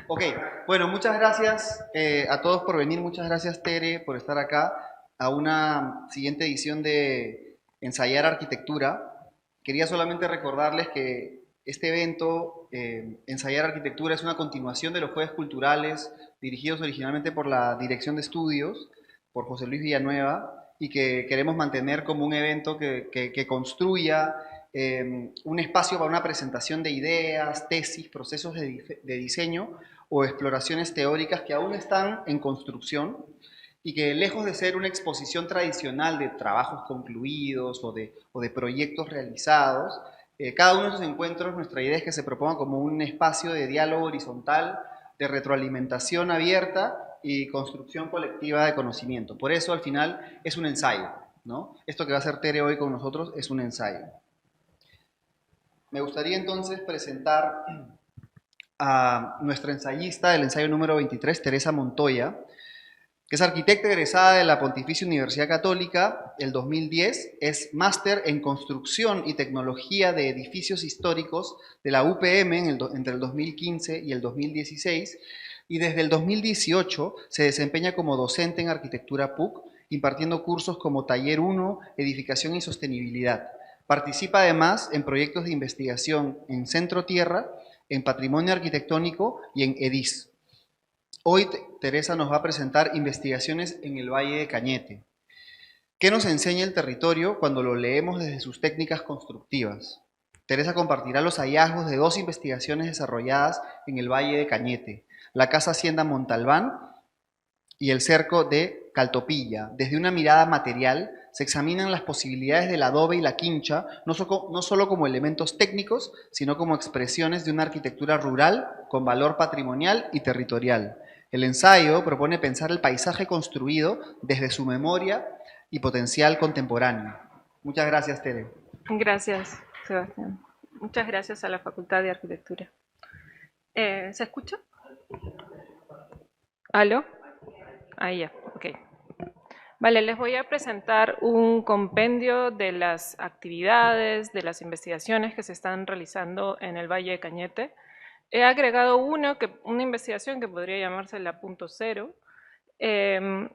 Ok, bueno, muchas gracias a todos por venir, muchas gracias Tere por estar acá a una siguiente edición de Ensayar Arquitectura. Quería solamente recordarles que este evento, Ensayar Arquitectura, es una continuación de los Jueves Culturales dirigidos originalmente por la Dirección de Estudios, por José Luis Villanueva, y que queremos mantener como un evento que construya un espacio para una presentación de ideas, tesis, procesos de diseño o exploraciones teóricas que aún están en construcción y que lejos de ser una exposición tradicional de trabajos concluidos o de proyectos realizados, cada uno de esos encuentros, nuestra idea es que se proponga como un espacio de diálogo horizontal, de retroalimentación abierta y construcción colectiva de conocimiento. Por eso al final es un ensayo, ¿no? Esto que va a hacer Tere hoy con nosotros es un ensayo. Me gustaría entonces presentar a nuestra ensayista del ensayo número 23, Teresa Montoya, que es arquitecta egresada de la Pontificia Universidad Católica el 2010, es máster en construcción y tecnología de edificios históricos de la UPM entre el 2015 y el 2016, y desde el 2018 se desempeña como docente en arquitectura PUC, impartiendo cursos como Taller 1, Edificación y Sostenibilidad. Participa además en proyectos de investigación en Centro Tierra, en Patrimonio Arquitectónico y en EDIS. Hoy Teresa nos va a presentar investigaciones en el Valle de Cañete. ¿Qué nos enseña el territorio cuando lo leemos desde sus técnicas constructivas? Teresa compartirá los hallazgos de dos investigaciones desarrolladas en el Valle de Cañete, la Casa Hacienda Montalbán y el cerco de Caltopilla. Desde una mirada material se examinan las posibilidades del adobe y la quincha, no solo como elementos técnicos, sino como expresiones de una arquitectura rural con valor patrimonial y territorial. El ensayo propone pensar el paisaje construido desde su memoria y potencial contemporáneo. Muchas gracias, Tere. Gracias, Sebastián. Muchas gracias a la Facultad de Arquitectura. ¿Se escucha? ¿Aló? Ahí ya, ok. Vale, les voy a presentar un compendio de las actividades, de las investigaciones que se están realizando en el Valle de Cañete. He agregado una investigación que podría llamarse la punto cero, em,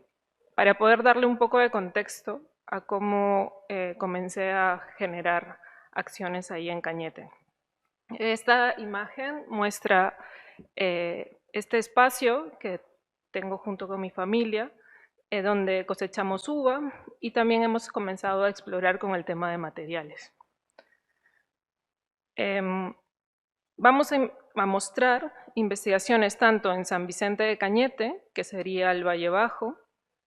para poder darle un poco de contexto a cómo comencé a generar acciones ahí en Cañete. Esta imagen muestra este espacio que tengo junto con mi familia, donde cosechamos uva y también hemos comenzado a explorar con el tema de materiales. Em, Vamos a mostrar investigaciones tanto en San Vicente de Cañete, que sería el Valle Bajo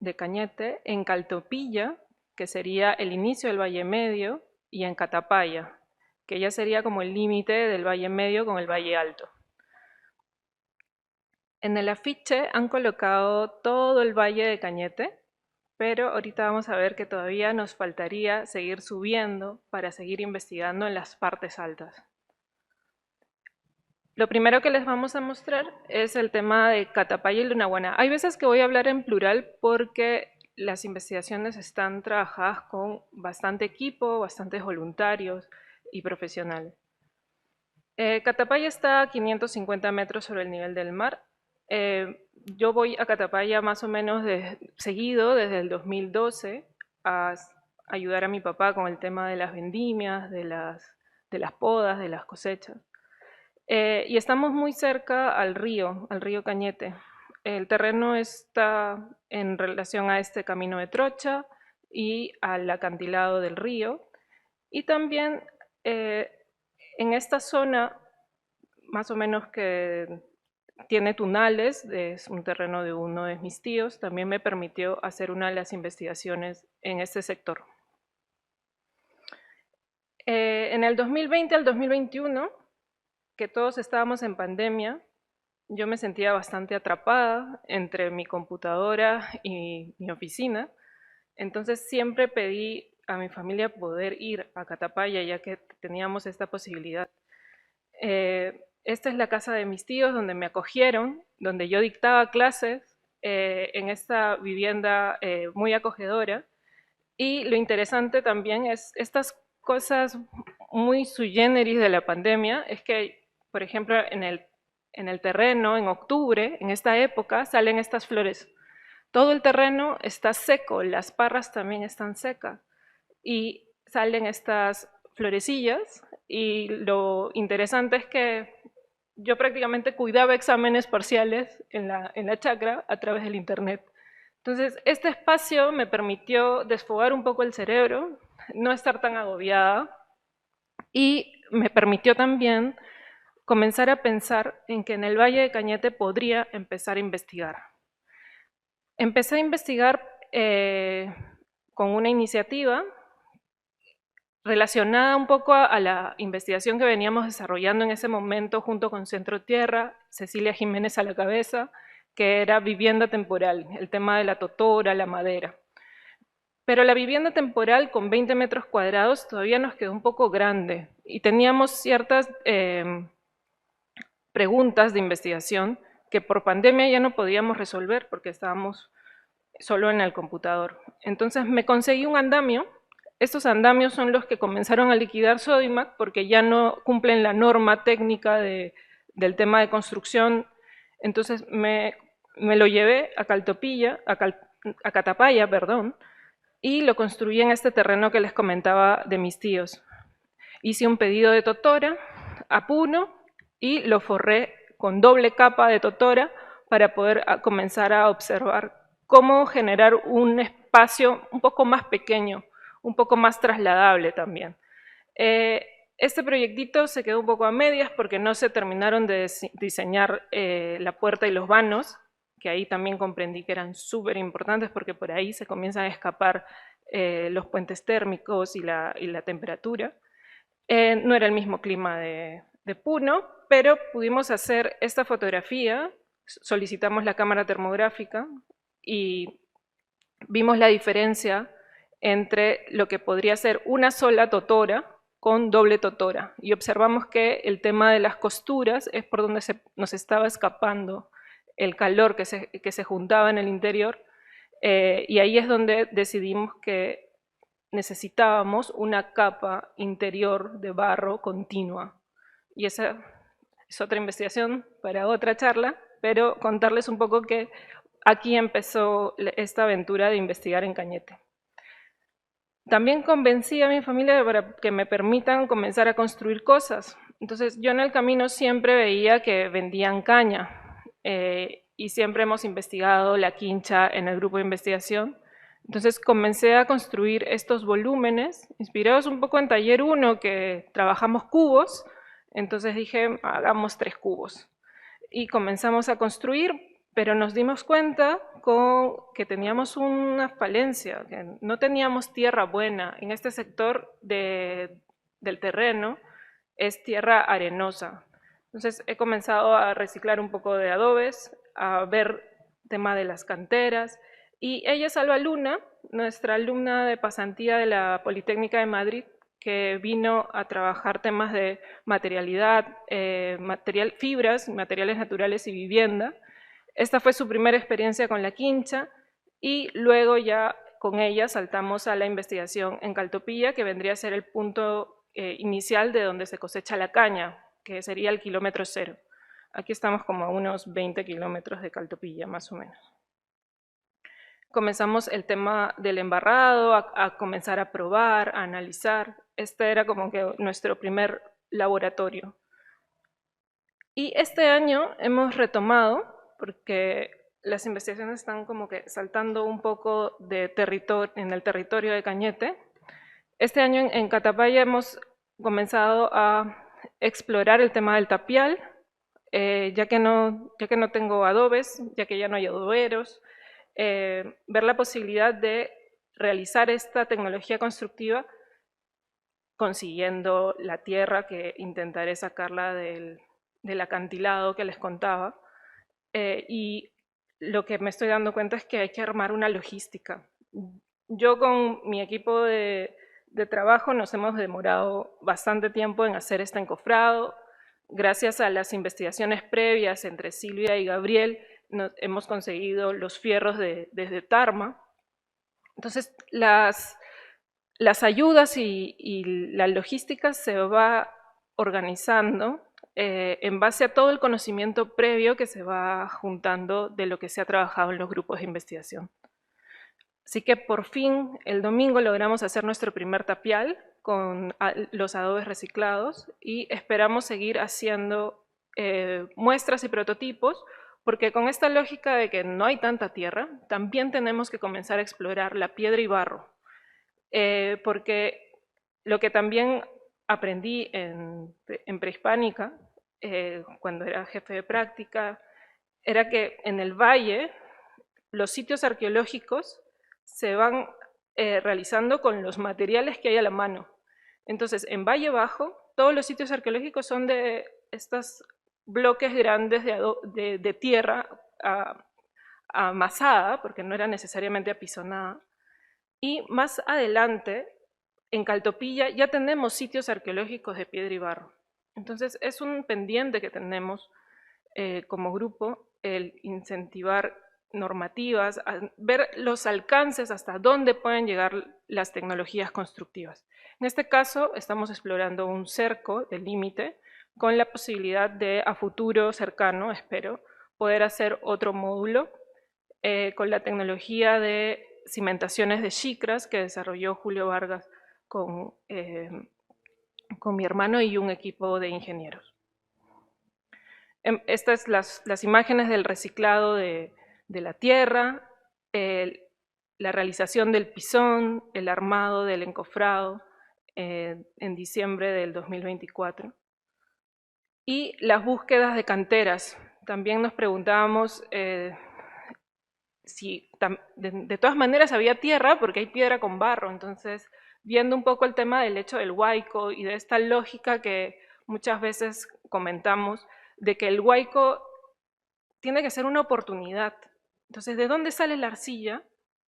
de Cañete, en Caltopilla, que sería el inicio del Valle Medio, y en Catapaya, que ya sería como el límite del Valle Medio con el Valle Alto. En el afiche han colocado todo el Valle de Cañete, pero ahorita vamos a ver que todavía nos faltaría seguir subiendo para seguir investigando en las partes altas. Lo primero que les vamos a mostrar es el tema de Catapaya y Lunahuana. Hay veces que voy a hablar en plural porque las investigaciones están trabajadas con bastante equipo, bastantes voluntarios y profesionales. Catapaya está a 550 metros sobre el nivel del mar. Yo voy a Catapaya más o menos seguido desde el 2012 a ayudar a mi papá con el tema de las vendimias, de las podas, de las cosechas. Y estamos muy cerca al río Cañete. El terreno está en relación a este camino de trocha y al acantilado del río. Y también eh, en esta zona, más o menos que tiene tunales, es un terreno de uno de mis tíos, también me permitió hacer una de las investigaciones en este sector. En el 2020 al 2021, que todos estábamos en pandemia, yo me sentía bastante atrapada entre mi computadora y mi oficina, entonces siempre pedí a mi familia poder ir a Catapaya ya que teníamos esta posibilidad. Esta es la casa de mis tíos donde me acogieron, donde yo dictaba clases en esta vivienda muy acogedora. Y lo interesante también es estas cosas muy sui generis de la pandemia, es que, por ejemplo, en el terreno, en octubre, en esta época, salen estas flores. Todo el terreno está seco, las parras también están secas y salen estas florecillas, y lo interesante es que yo prácticamente cuidaba exámenes parciales en la chacra a través del internet. Entonces, este espacio me permitió desfogar un poco el cerebro, no estar tan agobiada, y me permitió también comenzar a pensar en que en el Valle de Cañete podría empezar a investigar. Empecé a investigar con una iniciativa relacionada un poco a la investigación que veníamos desarrollando en ese momento junto con Centro Tierra, Cecilia Jiménez a la cabeza, que era vivienda temporal, el tema de la totora, la madera. Pero la vivienda temporal con 20 metros cuadrados todavía nos quedó un poco grande y teníamos ciertas preguntas de investigación que por pandemia ya no podíamos resolver porque estábamos solo en el computador. Entonces me conseguí un andamio. Estos andamios son los que comenzaron a liquidar Sodimac porque ya no cumplen la norma técnica del tema de construcción. Entonces me lo llevé a a Catapaya, perdón, y lo construí en este terreno que les comentaba de mis tíos. Hice un pedido de totora a Puno y lo forré con doble capa de totora para poder comenzar a observar cómo generar un espacio un poco más pequeño, un poco más trasladable también. Este proyectito se quedó un poco a medias porque no se terminaron de diseñar la puerta y los vanos, que ahí también comprendí que eran súper importantes porque por ahí se comienzan a escapar los puentes térmicos y la temperatura. No era el mismo clima de Puno, pero pudimos hacer esta fotografía, solicitamos la cámara termográfica y vimos la diferencia entre lo que podría ser una sola totora con doble totora, y observamos que el tema de las costuras es por donde nos estaba escapando el calor que se juntaba en el interior, y ahí es donde decidimos que necesitábamos una capa interior de barro continua. Y esa es otra investigación para otra charla, pero contarles un poco que aquí empezó esta aventura de investigar en Cañete. También convencí a mi familia para que me permitan comenzar a construir cosas. Entonces yo en el camino siempre veía que vendían caña y siempre hemos investigado la quincha en el grupo de investigación. Entonces comencé a construir estos volúmenes, inspirados un poco en Taller 1, que trabajamos cubos. Entonces dije, hagamos 3 cubos. Y comenzamos a construir, pero nos dimos cuenta que teníamos una falencia, que no teníamos tierra buena. En este sector del terreno es tierra arenosa. Entonces he comenzado a reciclar un poco de adobes, a ver tema de las canteras, y ella es Alba Luna, nuestra alumna de pasantía de la Politécnica de Madrid, que vino a trabajar temas de materialidad, fibras, materiales naturales y vivienda. Esta fue su primera experiencia con la quincha y luego ya con ella saltamos a la investigación en Caltopilla, que vendría a ser el punto inicial de donde se cosecha la caña, que sería el kilómetro 0. Aquí estamos como a unos 20 kilómetros de Caltopilla, más o menos. Comenzamos el tema del embarrado, a comenzar a probar, a analizar. Este era como que nuestro primer laboratorio. Y este año hemos retomado, porque las investigaciones están como que saltando un poco de en el territorio de Cañete. Este año en Catapaya hemos comenzado a explorar el tema del tapial, ya que no tengo adobes, ya que ya no hay adoberos, ver la posibilidad de realizar esta tecnología constructiva consiguiendo la tierra, que intentaré sacarla del acantilado que les contaba, y lo que me estoy dando cuenta es que hay que armar una logística. Yo con mi equipo de trabajo nos hemos demorado bastante tiempo en hacer este encofrado. Gracias a las investigaciones previas entre Silvia y Gabriel, hemos conseguido los fierros desde Tarma. Entonces, las ayudas y la logística se va organizando en base a todo el conocimiento previo que se va juntando de lo que se ha trabajado en los grupos de investigación. Así que por fin el domingo logramos hacer nuestro primer tapial con los adobes reciclados y esperamos seguir haciendo muestras y prototipos, porque con esta lógica de que no hay tanta tierra, también tenemos que comenzar a explorar la piedra y barro, porque lo que también aprendí en prehispánica, cuando era jefe de práctica, era que en el valle los sitios arqueológicos se van realizando con los materiales que hay a la mano. Entonces, en Valle Bajo, todos los sitios arqueológicos son de estos bloques grandes de tierra amasada, porque no era necesariamente apisonada. Y más adelante, en Caltopilla, ya tenemos sitios arqueológicos de piedra y barro. Entonces, es un pendiente que tenemos como grupo, el incentivar normativas, ver los alcances hasta dónde pueden llegar las tecnologías constructivas. En este caso, estamos explorando un cerco de límite con la posibilidad de, a futuro cercano, espero, poder hacer otro módulo con la tecnología de cimentaciones de chicras que desarrolló Julio Vargas con mi hermano y un equipo de ingenieros. Estas las imágenes del reciclado de la tierra, la realización del pisón, el armado del encofrado en diciembre del 2024. Y las búsquedas de canteras. También nos preguntábamos si de todas maneras había tierra, porque hay piedra con barro. Entonces, viendo un poco el tema del hecho del huaico y de esta lógica que muchas veces comentamos, de que el huaico tiene que ser una oportunidad. Entonces, ¿de dónde sale la arcilla?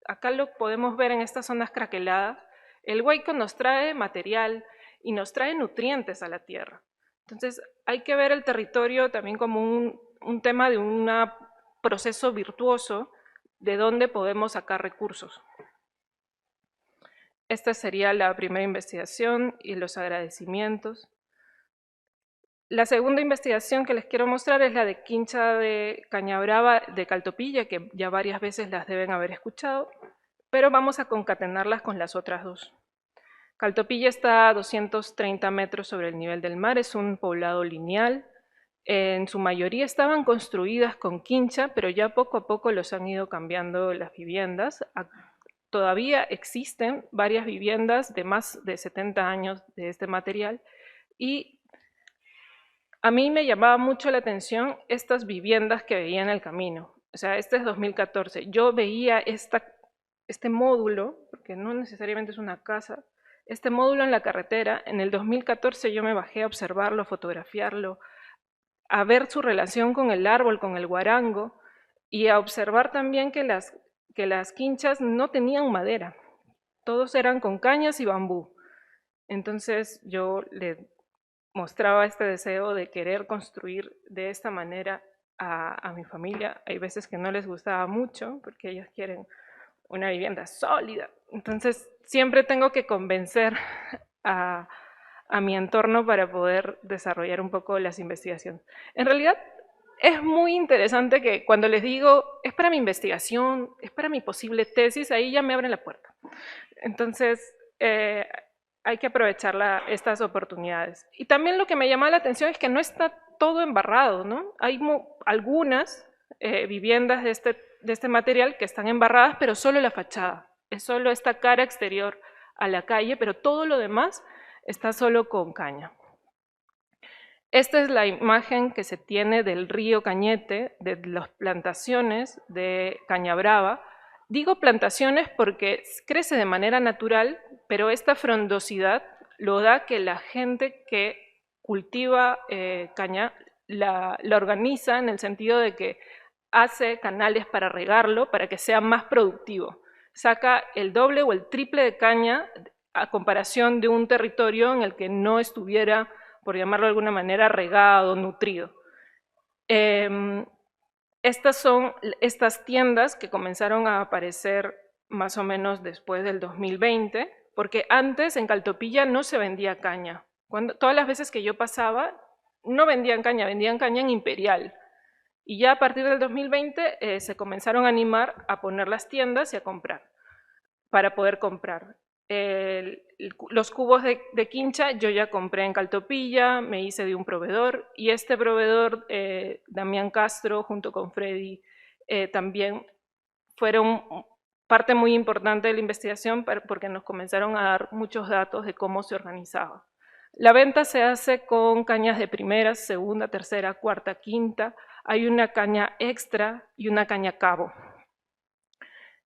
Acá lo podemos ver en estas zonas craqueladas. El huaico nos trae material y nos trae nutrientes a la tierra. Entonces, hay que ver el territorio también como un tema de un proceso virtuoso de dónde podemos sacar recursos. Esta sería la primera investigación y los agradecimientos. La segunda investigación que les quiero mostrar es la de Quincha de Cañabrava de Caltopilla, que ya varias veces las deben haber escuchado, pero vamos a concatenarlas con las otras dos. Caltopilla está a 230 metros sobre el nivel del mar, es un poblado lineal. En su mayoría estaban construidas con quincha, pero ya poco a poco los han ido cambiando las viviendas. Todavía existen varias viviendas de más de 70 años de este material y a mí me llamaba mucho la atención estas viviendas que veía en el camino. O sea, este es 2014. Yo veía este módulo, porque no necesariamente es una casa, este módulo en la carretera. En el 2014 yo me bajé a observarlo, a fotografiarlo, a ver su relación con el árbol, con el guarango, y a observar también que las quinchas no tenían madera. Todos eran con cañas y bambú. Entonces yo le mostraba este deseo de querer construir de esta manera a mi familia. Hay veces que no les gustaba mucho porque ellos quieren una vivienda sólida. Entonces siempre tengo que convencer a mi entorno para poder desarrollar un poco las investigaciones. En realidad es muy interesante que cuando les digo es para mi investigación, es para mi posible tesis, ahí ya me abren la puerta. Entonces hay que aprovechar estas oportunidades. Y también lo que me llama la atención es que no está todo embarrado, ¿no? Hay algunas viviendas de este material que están embarradas, pero solo la fachada. Es solo esta cara exterior a la calle, pero todo lo demás está solo con caña. Esta es la imagen que se tiene del río Cañete, de las plantaciones de Cañabrava. Digo plantaciones porque crece de manera natural, pero esta frondosidad lo da que la gente que cultiva caña la organiza en el sentido de que hace canales para regarlo, para que sea más productivo. Saca el doble o el triple de caña a comparación de un territorio en el que no estuviera, por llamarlo de alguna manera, regado, nutrido. Estas son estas tiendas que comenzaron a aparecer más o menos después del 2020, porque antes en Caltopilla no se vendía caña. Todas las veces que yo pasaba, no vendían caña en Imperial. Y ya a partir del 2020 se comenzaron a animar a poner las tiendas y a comprar, para poder comprar. Los cubos de quincha yo ya compré en Caltopilla, me hice de un proveedor y este proveedor, Damián Castro, junto con Freddy, también fueron parte muy importante de la investigación porque nos comenzaron a dar muchos datos de cómo se organizaba. La venta se hace con cañas de primera, segunda, tercera, cuarta, quinta. Hay una caña extra y una caña cabo.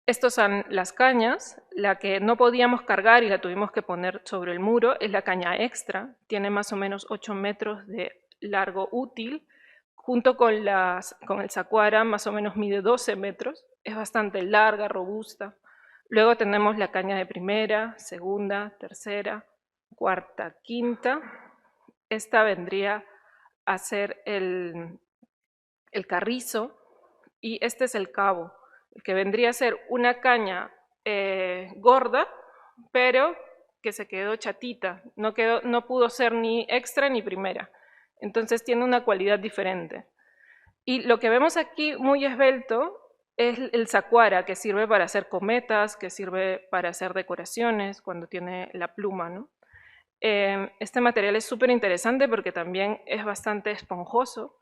Estos son las cañas. La que no podíamos cargar y la tuvimos que poner sobre el muro es la caña extra. Tiene más o menos 8 metros de largo útil. Junto con el sacuara, más o menos mide 12 metros. Es bastante larga, robusta. Luego tenemos la caña de primera, segunda, tercera, cuarta, quinta. Esta vendría a ser el carrizo y este es el cabo, que vendría a ser una caña gorda, pero que se quedó chatita, no pudo ser ni extra ni primera. Entonces tiene una cualidad diferente. Y lo que vemos aquí muy esbelto es el sacuara, que sirve para hacer cometas, que sirve para hacer decoraciones cuando tiene la pluma, ¿no? Este material es súper interesante porque también es bastante esponjoso,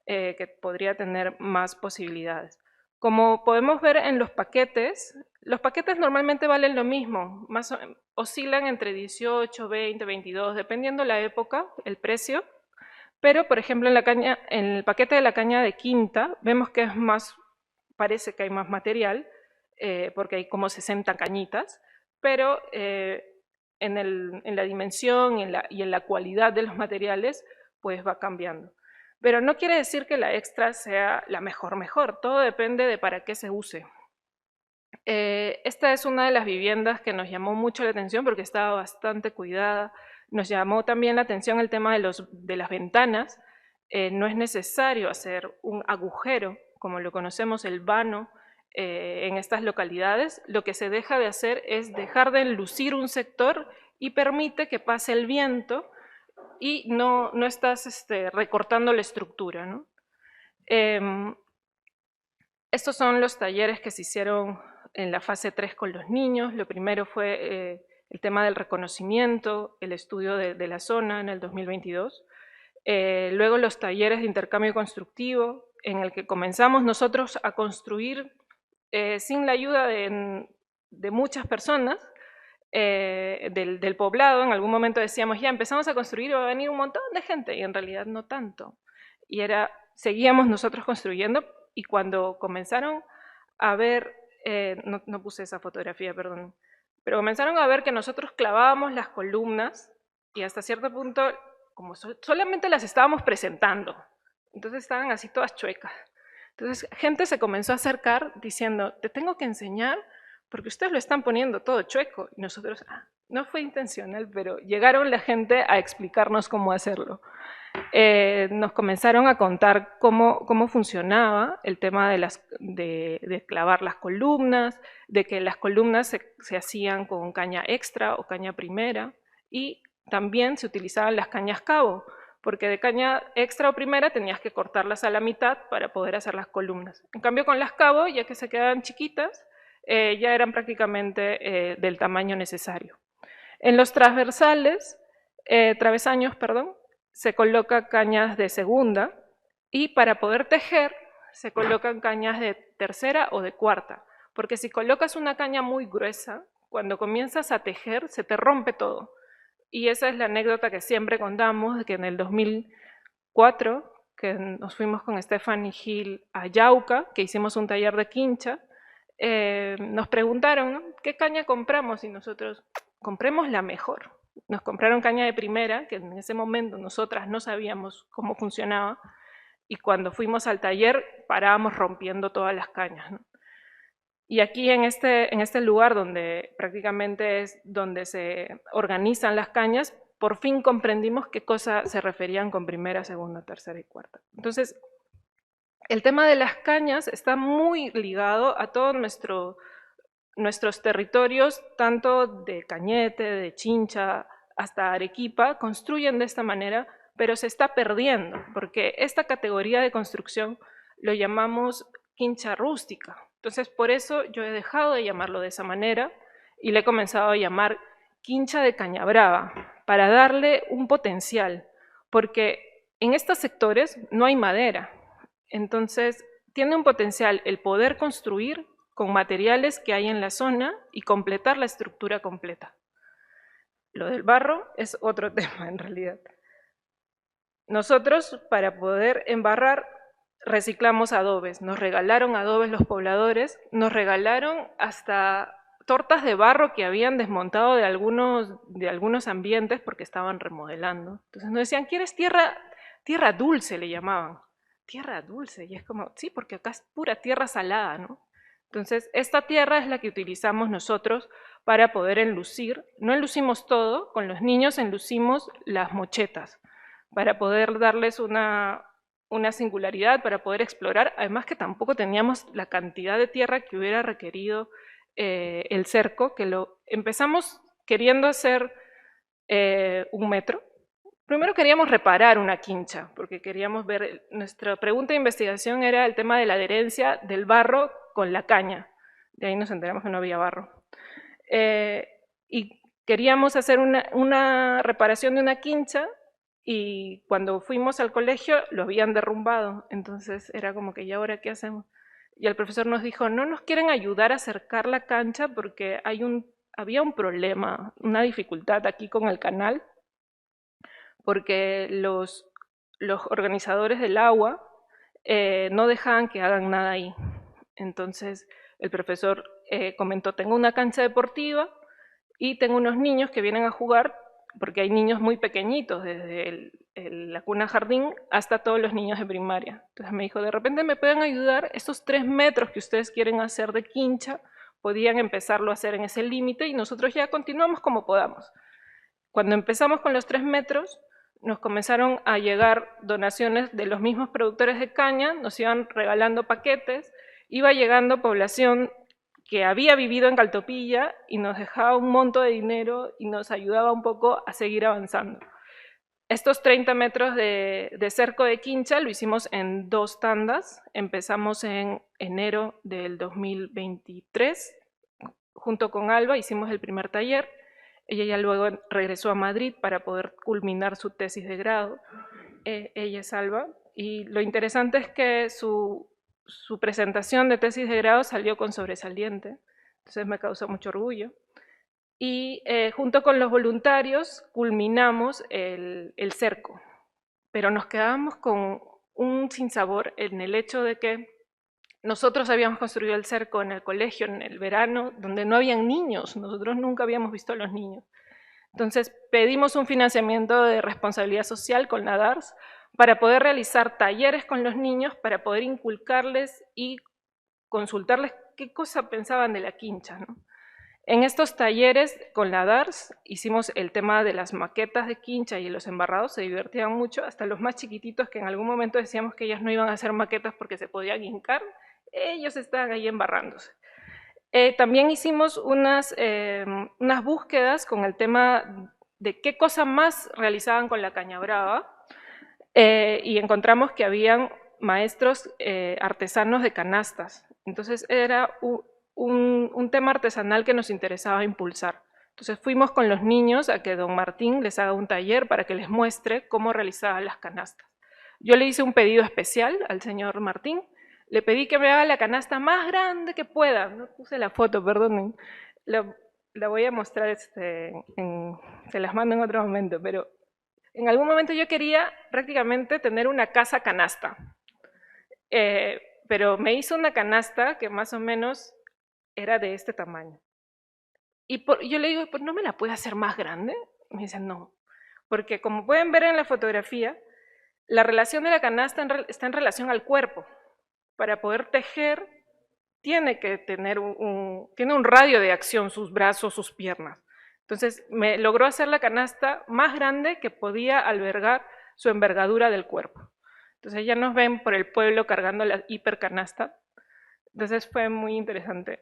que podría tener más posibilidades. Como podemos ver en los paquetes normalmente valen lo mismo, oscilan entre 18, 20, 22, dependiendo la época, el precio. Pero, por ejemplo, en el paquete de la caña de quinta, vemos que parece que hay más material, porque hay como 60 cañitas, pero en la dimensión y en la cualidad de los materiales, pues va cambiando. Pero no quiere decir que la extra sea la mejor, todo depende de para qué se use. Esta es una de las viviendas que nos llamó mucho la atención porque estaba bastante cuidada. Nos llamó también la atención el tema de las ventanas. No es necesario hacer un agujero, como lo conocemos, el vano, en estas localidades. Lo que se deja de hacer es dejar de enlucir un sector y permite que pase el viento y no estás recortando la estructura, ¿no? Estos son los talleres que se hicieron en la fase 3 con los niños. Lo primero fue el tema del reconocimiento, el estudio de la zona en el 2022. Luego los talleres de intercambio constructivo, en el que comenzamos nosotros a construir sin la ayuda de muchas personas del poblado. En algún momento decíamos, ya empezamos a construir y va a venir un montón de gente, y en realidad no tanto. Y seguíamos nosotros construyendo, y cuando comenzaron a ver, no puse esa fotografía, perdón, pero comenzaron a ver que nosotros clavábamos las columnas y hasta cierto punto, como solamente las estábamos presentando, entonces estaban así todas chuecas. Entonces gente se comenzó a acercar diciendo, te tengo que enseñar porque ustedes lo están poniendo todo chueco. Y nosotros, no fue intencional, pero llegaron la gente a explicarnos cómo hacerlo. Nos comenzaron a contar cómo funcionaba el tema de clavar las columnas, de que las columnas se hacían con caña extra o caña primera, y también se utilizaban las cañas cabo, porque de caña extra o primera tenías que cortarlas a la mitad para poder hacer las columnas. En cambio con las cabo, ya que se quedaban chiquitas, ya eran prácticamente del tamaño necesario. En los travesaños, se coloca cañas de segunda, y para poder tejer se colocan cañas de tercera o de cuarta, porque si colocas una caña muy gruesa, cuando comienzas a tejer se te rompe todo. Y esa es la anécdota que siempre contamos, de que en el 2004, que nos fuimos con Stephanie Hill a Yauca, que hicimos un taller de quincha, nos preguntaron, ¿no?, ¿qué caña compramos? Y nosotros, compremos la mejor. Nos compraron caña de primera, que en ese momento nosotras no sabíamos cómo funcionaba, y cuando fuimos al taller parábamos rompiendo todas las cañas, ¿no? Y aquí en este lugar donde prácticamente es donde se organizan las cañas, por fin comprendimos qué cosa se referían con primera, segunda, tercera y cuarta. Entonces, el tema de las cañas está muy ligado a todos nuestros territorios, tanto de Cañete, de Chincha, hasta Arequipa, construyen de esta manera pero se está perdiendo, porque esta categoría de construcción lo llamamos quincha rústica. Entonces, por eso yo he dejado de llamarlo de esa manera y le he comenzado a llamar quincha de caña brava, para darle un potencial, porque en estos sectores no hay madera. Entonces, tiene un potencial el poder construir con materiales que hay en la zona y completar la estructura completa. Lo del barro es otro tema en realidad. Nosotros, para poder embarrar, reciclamos adobes. Nos regalaron adobes los pobladores, nos regalaron hasta tortas de barro que habían desmontado de algunos ambientes porque estaban remodelando. Entonces nos decían, ¿quieres tierra dulce? Le llamaban. Tierra dulce. Y es como, sí, porque acá es pura tierra salada, ¿no? Entonces, esta tierra es la que utilizamos nosotros para poder enlucir. No enlucimos todo, con los niños enlucimos las mochetas, para poder darles una singularidad, para poder explorar, además que tampoco teníamos la cantidad de tierra que hubiera requerido el cerco, que lo empezamos queriendo hacer 1 metro. Primero queríamos reparar una quincha, porque queríamos ver, nuestra pregunta de investigación era el tema de la adherencia del barro con la caña. De ahí nos enteramos que no había barro. Y queríamos hacer una reparación de una quincha, y cuando fuimos al colegio lo habían derrumbado. Entonces era como que, ¿y ahora qué hacemos? Y el profesor nos dijo, no nos quieren ayudar a acercar la cancha porque había un problema, una dificultad aquí con el canal, porque los organizadores del agua no dejaban que hagan nada ahí. Entonces el profesor comentó, tengo una cancha deportiva y tengo unos niños que vienen a jugar, porque hay niños muy pequeñitos, desde la cuna jardín hasta todos los niños de primaria. Entonces me dijo, de repente me pueden ayudar, estos 3 metros que ustedes quieren hacer de quincha, podían empezarlo a hacer en ese límite y nosotros ya continuamos como podamos. Cuando empezamos con los 3 metros, nos comenzaron a llegar donaciones de los mismos productores de caña, nos iban regalando paquetes, iba llegando población que había vivido en Caltopilla y nos dejaba un monto de dinero y nos ayudaba un poco a seguir avanzando. Estos 30 metros de cerco de quincha lo hicimos en 2 tandas. Empezamos en enero del 2023. Junto con Alba hicimos el primer taller. Ella ya luego regresó a Madrid para poder culminar su tesis de grado. Ella es Alba. Y lo interesante es que su presentación de tesis de grado salió con sobresaliente. Entonces me causó mucho orgullo. Y junto con los voluntarios culminamos el cerco, pero nos quedábamos con un sinsabor en el hecho de que nosotros habíamos construido el cerco en el colegio en el verano, donde no habían niños, nosotros nunca habíamos visto a los niños. Entonces pedimos un financiamiento de responsabilidad social con la DARS para poder realizar talleres con los niños, para poder inculcarles y consultarles qué cosa pensaban de la quincha, ¿no? En estos talleres con la DARS hicimos el tema de las maquetas de quincha y los embarrados, se divertían mucho, hasta los más chiquititos que en algún momento decíamos que ellos no iban a hacer maquetas porque se podían hincar, ellos estaban ahí embarrándose. También hicimos unas búsquedas con el tema de qué cosa más realizaban con la caña brava y encontramos que habían maestros artesanos de canastas. Entonces era un tema artesanal que nos interesaba impulsar. Entonces fuimos con los niños a que don Martín les haga un taller para que les muestre cómo realizaban las canastas. Yo le hice un pedido especial al señor Martín, le pedí que me haga la canasta más grande que pueda. No puse la foto, perdonen. La voy a mostrar, se las mando en otro momento, pero en algún momento yo quería prácticamente tener una casa canasta. Pero me hizo una canasta que más o menos era de este tamaño. Y yo le digo, ¿pues no me la puede hacer más grande? Me dicen, no. Porque como pueden ver en la fotografía, la relación de la canasta está en relación al cuerpo. Para poder tejer, tiene que tener tiene un radio de acción, sus brazos, sus piernas. Entonces, me logró hacer la canasta más grande que podía albergar su envergadura del cuerpo. Entonces, ya nos ven por el pueblo cargando la hipercanasta. Entonces, fue muy interesante.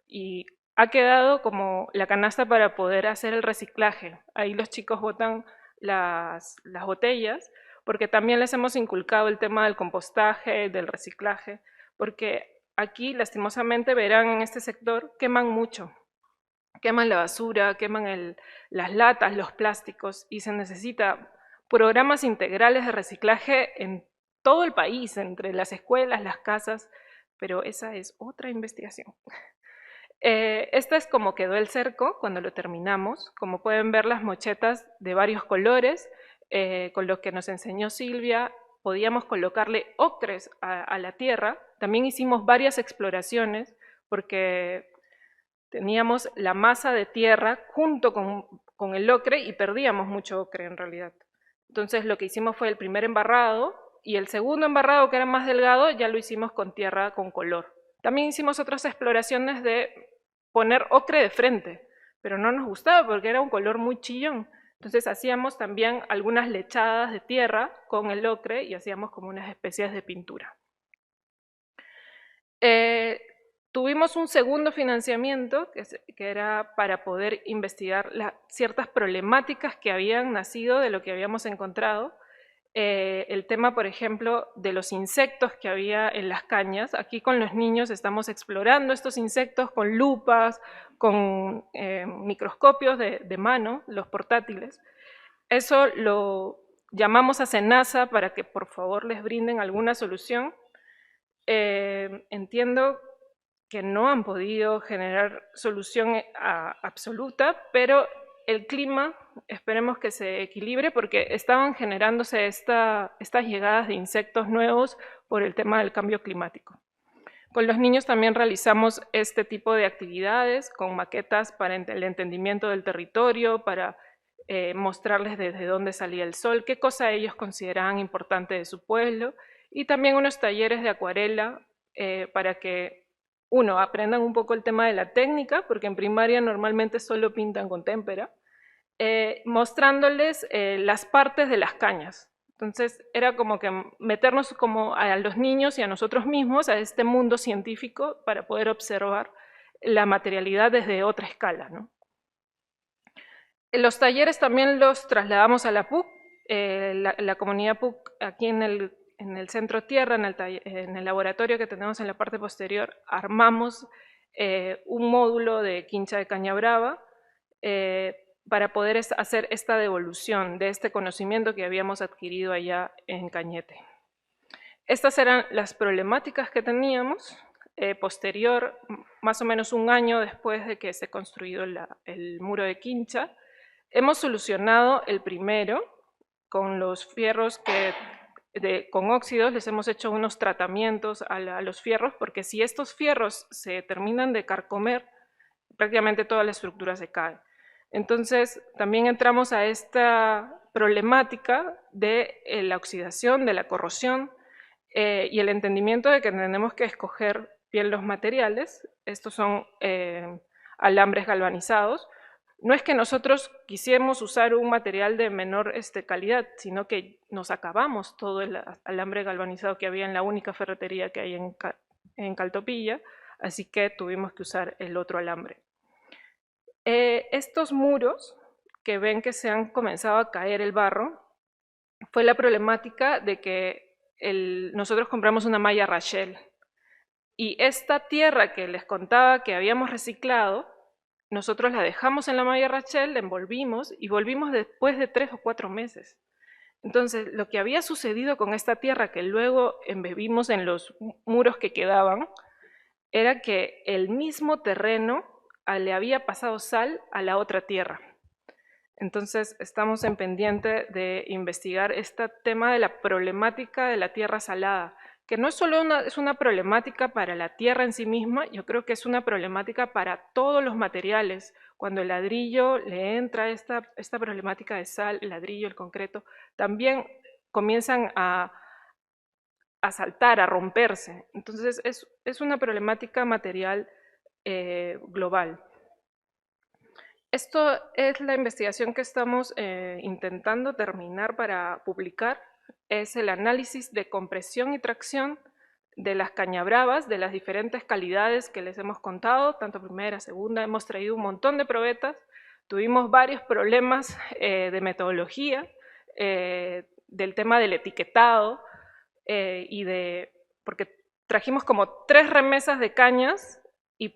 Y ha quedado como la canasta para poder hacer el reciclaje. Ahí los chicos botan las botellas, porque también les hemos inculcado el tema del compostaje, del reciclaje, porque aquí lastimosamente verán en este sector queman mucho, queman la basura, queman las latas, los plásticos, y se necesita programas integrales de reciclaje en todo el país, entre las escuelas, las casas, pero esa es otra investigación. Esta es como quedó el cerco cuando lo terminamos. Como pueden ver, las mochetas de varios colores, con lo que nos enseñó Silvia, podíamos colocarle ocres a la tierra. También hicimos varias exploraciones porque teníamos la masa de tierra junto con el ocre y perdíamos mucho ocre en realidad. Entonces lo que hicimos fue el primer embarrado y el segundo embarrado, que era más delgado, ya lo hicimos con tierra con color. También hicimos otras exploraciones de poner ocre de frente, pero no nos gustaba porque era un color muy chillón. Entonces hacíamos también algunas lechadas de tierra con el ocre y hacíamos como unas especies de pintura. Tuvimos un segundo financiamiento que era para poder investigar ciertas problemáticas que habían nacido de lo que habíamos encontrado. El tema, por ejemplo, de los insectos que había en las cañas. Aquí con los niños estamos explorando estos insectos con lupas, con microscopios de mano, los portátiles. Eso lo llamamos a SENASA para que por favor les brinden alguna solución. Entiendo que no han podido generar solución absoluta, pero el clima esperemos que se equilibre porque estaban generándose estas llegadas de insectos nuevos por el tema del cambio climático. Con los niños también realizamos este tipo de actividades con maquetas para el entendimiento del territorio, para mostrarles desde dónde salía el sol, qué cosa ellos consideraban importante de su pueblo, y también unos talleres de acuarela para que uno, aprendan un poco el tema de la técnica, porque en primaria normalmente solo pintan con témpera, mostrándoles las partes de las cañas. Entonces era como que meternos como a los niños y a nosotros mismos a este mundo científico para poder observar la materialidad desde otra escala, ¿no? Los talleres también los trasladamos a la PUC, la comunidad PUC aquí en el centro tierra, en el laboratorio que tenemos en la parte posterior, armamos un módulo de quincha de caña brava para poder hacer esta devolución de este conocimiento que habíamos adquirido allá en Cañete. Estas eran las problemáticas que teníamos. Posterior, más o menos un año después de que se construyó el muro de quincha, hemos solucionado el primero con los fierros con óxidos. Les hemos hecho unos tratamientos a los fierros, porque si estos fierros se terminan de carcomer, prácticamente toda la estructura se cae. Entonces, también entramos a esta problemática de la oxidación, de la corrosión y el entendimiento de que tenemos que escoger bien los materiales. Estos son alambres galvanizados. No es que nosotros quisiéramos usar un material de menor calidad, sino que nos acabamos todo el alambre galvanizado que había en la única ferretería que hay en Caltopilla, así que tuvimos que usar el otro alambre. Estos muros que ven que se han comenzado a caer el barro, fue la problemática de que nosotros compramos una malla Rachel y esta tierra que les contaba que habíamos reciclado, nosotros la dejamos en la malla Rachel, la envolvimos y volvimos después de 3 o 4 meses. Entonces, lo que había sucedido con esta tierra que luego embebimos en los muros que quedaban, era que el mismo terreno le había pasado sal a la otra tierra. Entonces estamos en pendiente de investigar este tema de la problemática de la tierra salada, que no es solo una problemática para la tierra en sí misma, yo creo que es una problemática para todos los materiales. Cuando el ladrillo le entra esta problemática de sal, el ladrillo, el concreto, también comienzan a saltar, a romperse. Entonces es una problemática material global. Esto es la investigación que estamos intentando terminar para publicar. Es el análisis de compresión y tracción de las cañabravas, de las diferentes calidades que les hemos contado, tanto primera, segunda. Hemos traído un montón de probetas Tuvimos varios problemas de metodología, del tema del etiquetado, porque trajimos como 3 remesas de cañas y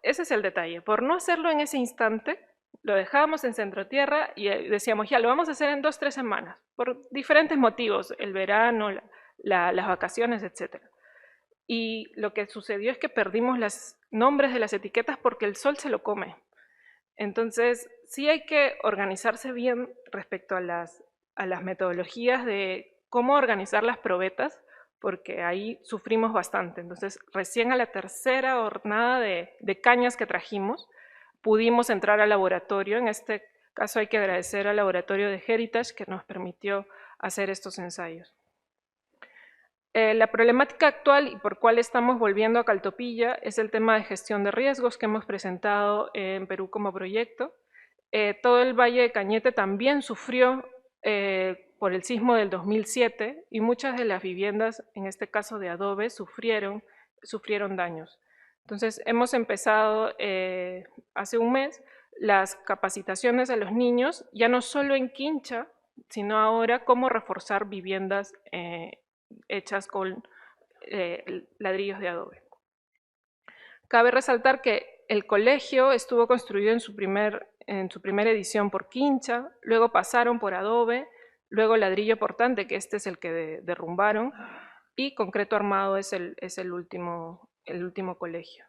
ese es el detalle, por no hacerlo en ese instante, lo dejábamos en Centro Tierra y decíamos, ya, lo vamos a hacer en 2 o 3 semanas, por diferentes motivos, el verano, las vacaciones, etc. Y lo que sucedió es que perdimos los nombres de las etiquetas porque el sol se lo come. Entonces, sí hay que organizarse bien respecto a las metodologías de cómo organizar las probetas, porque ahí sufrimos bastante. Entonces, recién a la tercera jornada de cañas que trajimos, pudimos entrar al laboratorio. En este caso hay que agradecer al laboratorio de Heritage que nos permitió hacer estos ensayos. La problemática actual y por cuál estamos volviendo a Caltopilla es el tema de gestión de riesgos que hemos presentado en Perú como proyecto. Todo el Valle de Cañete también sufrió por el sismo del 2007 y muchas de las viviendas, en este caso de adobe, sufrieron daños. Entonces hemos empezado hace un mes las capacitaciones a los niños, ya no solo en Quincha, sino ahora cómo reforzar viviendas hechas con ladrillos de adobe. Cabe resaltar que el colegio estuvo construido en su primera edición por quincha, luego pasaron por adobe, luego ladrillo portante, que este es el que derrumbaron, y concreto armado es el último colegio.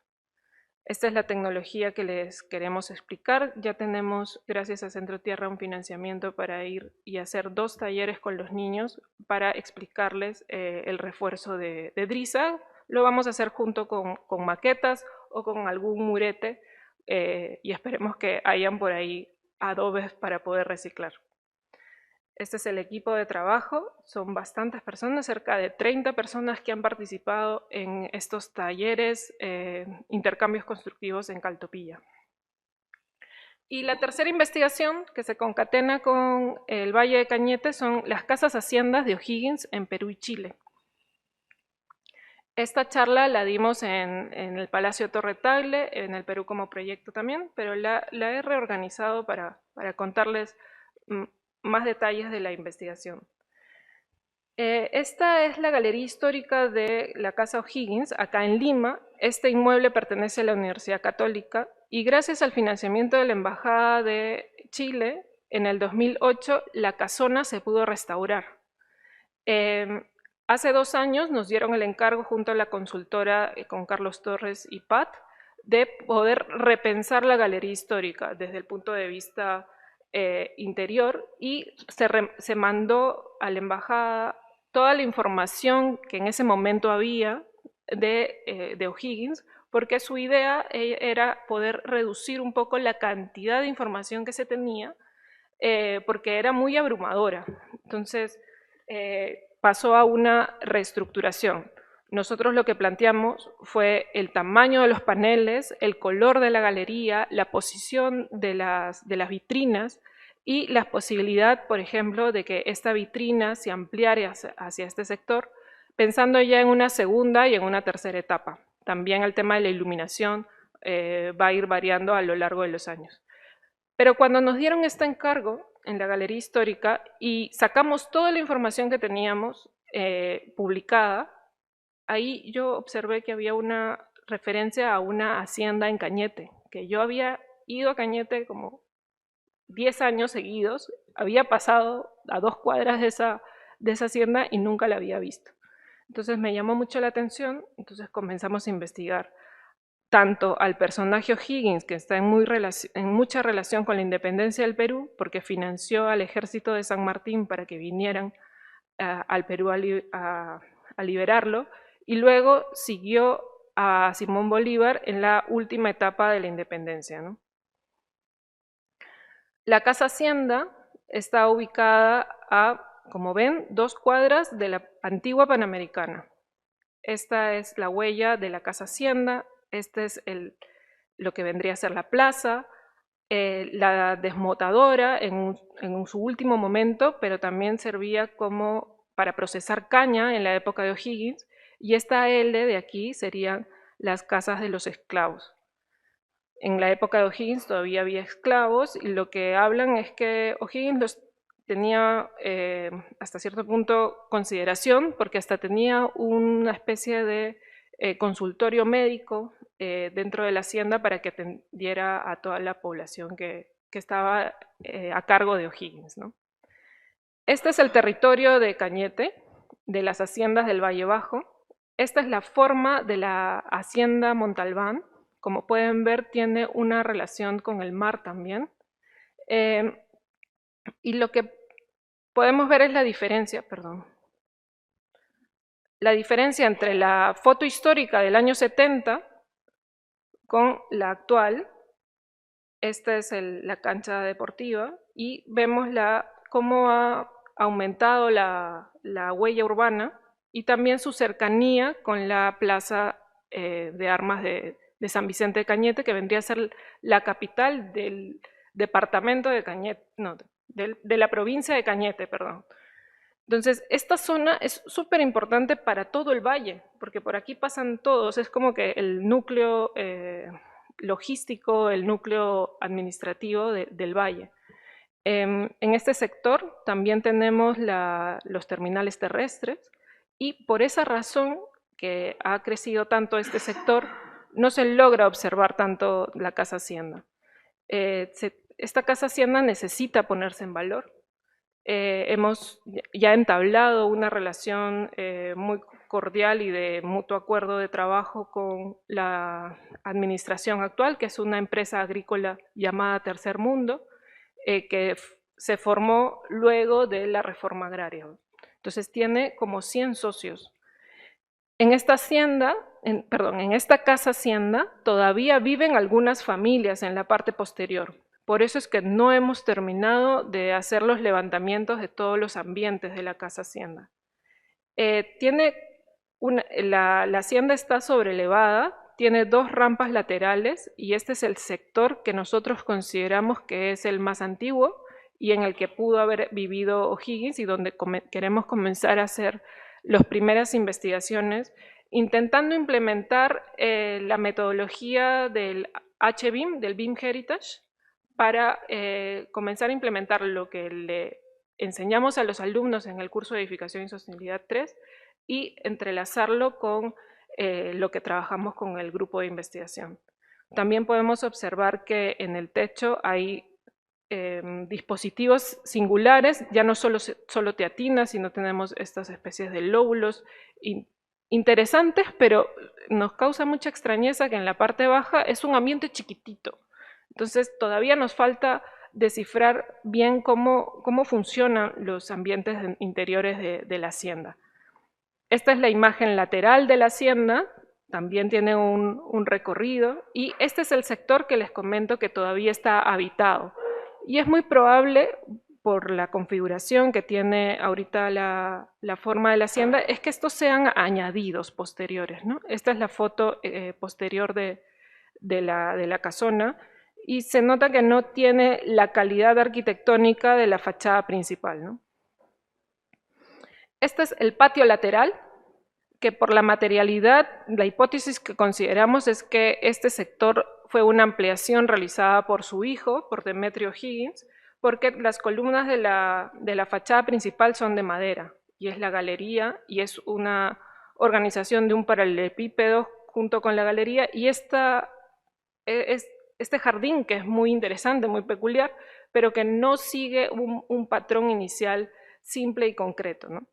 Esta es la tecnología que les queremos explicar. Ya tenemos, gracias a Centro Tierra, un financiamiento para ir y hacer 2 talleres con los niños para explicarles el refuerzo de Driza. Lo vamos a hacer junto con maquetas o con algún murete y esperemos que hayan por ahí adobes para poder reciclar. Este es el equipo de trabajo, son bastantes personas, cerca de 30 personas que han participado en estos talleres, intercambios constructivos en Caltopilla. Y la tercera investigación que se concatena con el Valle de Cañete son las casas haciendas de O'Higgins en Perú y Chile. Esta charla la dimos en el Palacio Torre Tagle, en el Perú como proyecto también, pero la he reorganizado para contarles más detalles de la investigación. Esta es la galería histórica de la Casa O'Higgins, acá en Lima. Este inmueble pertenece a la Universidad Católica y gracias al financiamiento de la Embajada de Chile, en el 2008 la casona se pudo restaurar. Hace 2 años nos dieron el encargo junto a la consultora con Carlos Torres y Pat de poder repensar la galería histórica desde el punto de vista interior y se mandó a la embajada toda la información que en ese momento había de O'Higgins, porque su idea era poder reducir un poco la cantidad de información que se tenía, porque era muy abrumadora. Entonces pasó a una reestructuración. Nosotros lo que planteamos fue el tamaño de los paneles, el color de la galería, la posición de las vitrinas y la posibilidad, por ejemplo, de que esta vitrina se ampliara hacia este sector, pensando ya en una segunda y en una tercera etapa. También el tema de la iluminación va a ir variando a lo largo de los años. Pero cuando nos dieron este encargo en la Galería Histórica y sacamos toda la información que teníamos publicada, ahí yo observé que había una referencia a una hacienda en Cañete, que yo había ido a Cañete como 10 años seguidos, había pasado a 2 cuadras de esa hacienda y nunca la había visto. Entonces me llamó mucho la atención, entonces comenzamos a investigar tanto al personaje O'Higgins, que está en mucha relación con la independencia del Perú, porque financió al ejército de San Martín para que vinieran al Perú a liberarlo, y luego siguió a Simón Bolívar en la última etapa de la independencia, ¿no? La Casa Hacienda está ubicada a, como ven, 2 cuadras de la antigua Panamericana. Esta es la huella de la Casa Hacienda, este es lo que vendría a ser la plaza, la desmotadora en su último momento, pero también servía como para procesar caña en la época de O'Higgins, y esta L de aquí serían las casas de los esclavos. En la época de O'Higgins todavía había esclavos y lo que hablan es que O'Higgins los tenía hasta cierto punto consideración porque hasta tenía una especie de consultorio médico dentro de la hacienda para que atendiera a toda la población que estaba a cargo de O'Higgins, ¿no? Este es el territorio de Cañete, de las haciendas del Valle Bajo. Esta es la forma de la hacienda Montalbán. Como pueden ver, tiene una relación con el mar también. Y lo que podemos ver es la diferencia, la diferencia entre la foto histórica del año 70 con la actual. Esta es la cancha deportiva y vemos cómo ha aumentado la huella urbana y también su cercanía con la plaza de armas de San Vicente de Cañete, que vendría a ser la capital del departamento de Cañete, no, de la provincia de Cañete, perdón. Entonces, esta zona es súper importante para todo el valle, porque por aquí pasan todos, es como que el núcleo logístico, el núcleo administrativo del valle. En este sector también tenemos los terminales terrestres y por esa razón que ha crecido tanto este sector, no se logra observar tanto la Casa Hacienda. Esta Casa Hacienda necesita ponerse en valor. Hemos ya entablado una relación muy cordial y de mutuo acuerdo de trabajo con la administración actual, que es una empresa agrícola llamada Tercer Mundo, que se formó luego de la reforma agraria. Entonces tiene como 100 socios. En esta hacienda, en esta casa hacienda, todavía viven algunas familias en la parte posterior. Por eso es que no hemos terminado de hacer los levantamientos de todos los ambientes de la casa hacienda. La hacienda está sobrelevada, tiene 2 rampas laterales y este es el sector que nosotros consideramos que es el más antiguo y en el que pudo haber vivido O'Higgins y donde queremos comenzar a hacer las primeras investigaciones intentando implementar la metodología del HBIM, del BIM Heritage, para comenzar a implementar lo que le enseñamos a los alumnos en el curso de Edificación y Sostenibilidad 3 y entrelazarlo con lo que trabajamos con el grupo de investigación. También podemos observar que en el techo hay dispositivos singulares, ya no solo teatinas, sino tenemos estas especies de lóbulos interesantes, pero nos causa mucha extrañeza que en la parte baja es un ambiente chiquitito. Entonces todavía nos falta descifrar bien cómo funcionan los ambientes interiores de la hacienda. Esta es la imagen lateral de la hacienda, también tiene un recorrido, y este es el sector que les comento que todavía está habitado. Y es muy probable, por la configuración que tiene ahorita la forma de la hacienda, es que estos sean añadidos posteriores, ¿no? Esta es la foto posterior de la casona, y se nota que no tiene la calidad arquitectónica de la fachada principal, ¿no? Este es el patio lateral, que por la materialidad, la hipótesis que consideramos es que este sector fue una ampliación realizada por su hijo, por Demetrio O'Higgins, porque las columnas de la fachada principal son de madera, y es la galería, y es una organización de un paralelepípedo junto con la galería, y este jardín, que es muy interesante, muy peculiar, pero que no sigue un patrón inicial simple y concreto, ¿no?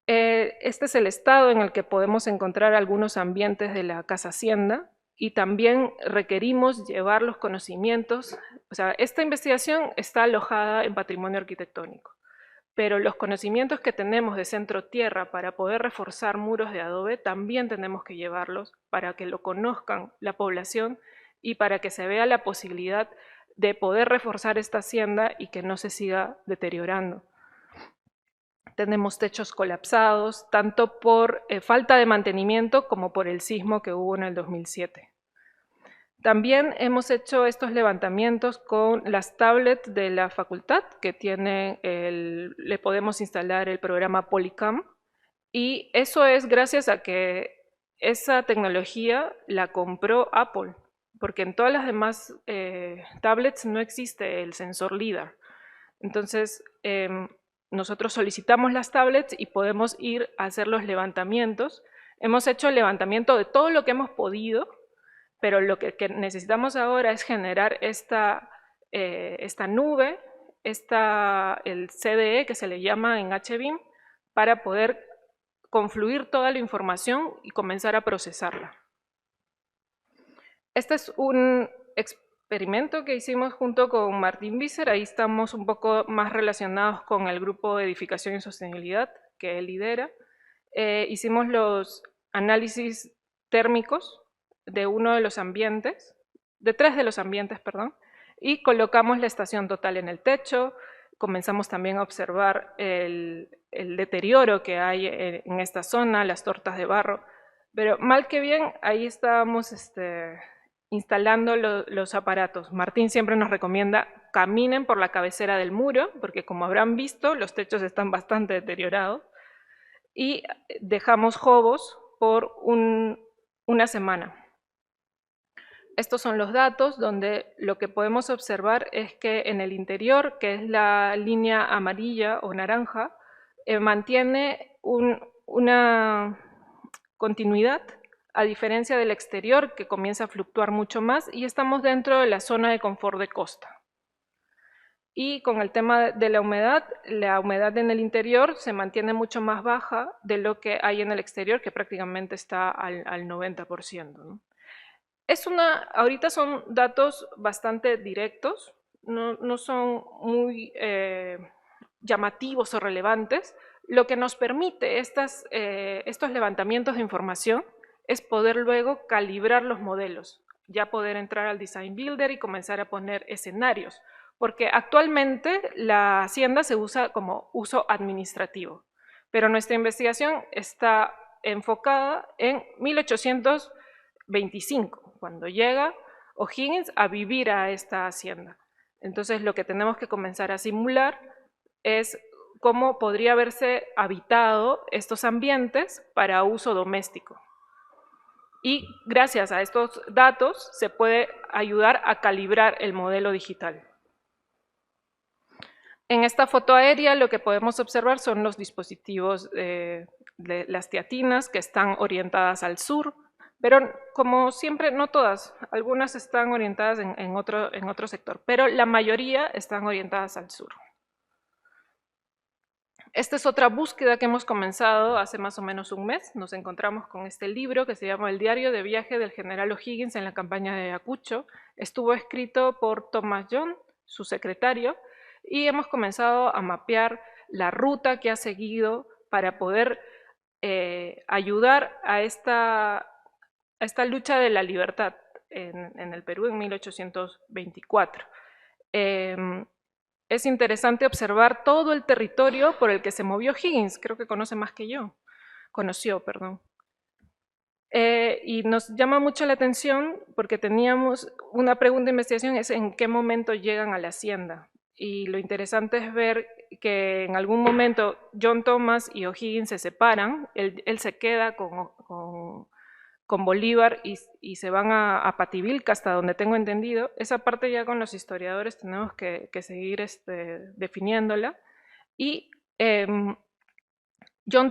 Este es el estado en el que podemos encontrar algunos ambientes de la casa hacienda y también requerimos llevar los conocimientos, o sea, esta investigación está alojada en patrimonio arquitectónico, pero los conocimientos que tenemos de centro tierra para poder reforzar muros de adobe también tenemos que llevarlos para que lo conozcan la población y para que se vea la posibilidad de poder reforzar esta hacienda y que no se siga deteriorando. Tenemos techos colapsados, tanto por falta de mantenimiento como por el sismo que hubo en el 2007. También hemos hecho estos levantamientos con las tablets de la facultad, que le podemos instalar el programa Polycam, y eso es gracias a que esa tecnología la compró Apple. porque en todas las demás tablets no existe el sensor LIDAR. Entonces, nosotros solicitamos las tablets y podemos ir a hacer los levantamientos. Hemos hecho el levantamiento de todo lo que hemos podido, pero lo que necesitamos ahora es generar esta nube, el CDE que se le llama en HBIM, para poder confluir toda la información y comenzar a procesarla. Este es un experimento que hicimos junto con Martín Visser. Ahí estamos un poco más relacionados con el grupo de edificación y sostenibilidad que él lidera. Hicimos los análisis térmicos de uno de los ambientes, de 3 de los ambientes, perdón, y colocamos la estación total en el techo. Comenzamos también a observar el deterioro que hay en esta zona, las tortas de barro, pero mal que bien ahí estábamos instalando los aparatos. Martín siempre nos recomienda caminen por la cabecera del muro, porque como habrán visto, los techos están bastante deteriorados, y dejamos jobos por una semana. Estos son los datos donde lo que podemos observar es que en el interior, que es la línea amarilla o naranja, mantiene una continuidad, a diferencia del exterior, que comienza a fluctuar mucho más, y estamos dentro de la zona de confort de costa. Y con el tema de la humedad en el interior se mantiene mucho más baja de lo que hay en el exterior, que prácticamente está al 90%, ¿no? Ahorita son datos bastante directos, no son muy llamativos o relevantes. Lo que nos permite estos levantamientos de información es poder luego calibrar los modelos, ya poder entrar al Design Builder y comenzar a poner escenarios, porque actualmente la hacienda se usa como uso administrativo, pero nuestra investigación está enfocada en 1825, cuando llega O'Higgins a vivir a esta hacienda. Entonces lo que tenemos que comenzar a simular es cómo podría haberse habitado estos ambientes para uso doméstico. Y gracias a estos datos se puede ayudar a calibrar el modelo digital. En esta foto aérea lo que podemos observar son los dispositivos de las teatinas que están orientadas al sur, pero como siempre, no todas, algunas están orientadas en otro sector, pero la mayoría están orientadas al sur. Esta es otra búsqueda que hemos comenzado hace más o menos un mes. Nos encontramos con este libro que se llama El diario de viaje del general O'Higgins en la campaña de Ayacucho. Estuvo escrito por Thomas John, su secretario, y hemos comenzado a mapear la ruta que ha seguido para poder ayudar a esta lucha de la libertad en el Perú en 1824. Es interesante observar todo el territorio por el que se movió Higgins, creo que conoció, perdón. Y nos llama mucho la atención porque teníamos una pregunta de investigación, es en qué momento llegan a la hacienda. Y lo interesante es ver que en algún momento John Thomas y O'Higgins se separan, él se queda con Bolívar y se van a Pativilca, hasta donde tengo entendido. Esa parte ya con los historiadores tenemos que seguir definiéndola. Y John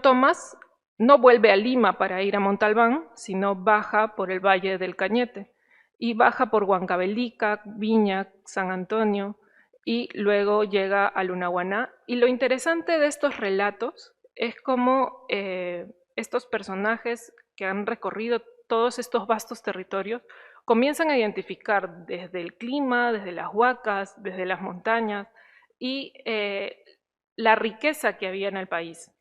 Thomas no vuelve a Lima para ir a Montalbán, sino baja por el Valle del Cañete y baja por Huancavelica, Viña, San Antonio y luego llega a Lunahuaná. Y lo interesante de estos relatos es cómo estos personajes que han recorrido todos estos vastos territorios comienzan a identificar desde el clima, desde las huacas, desde las montañas y la riqueza que había en el país.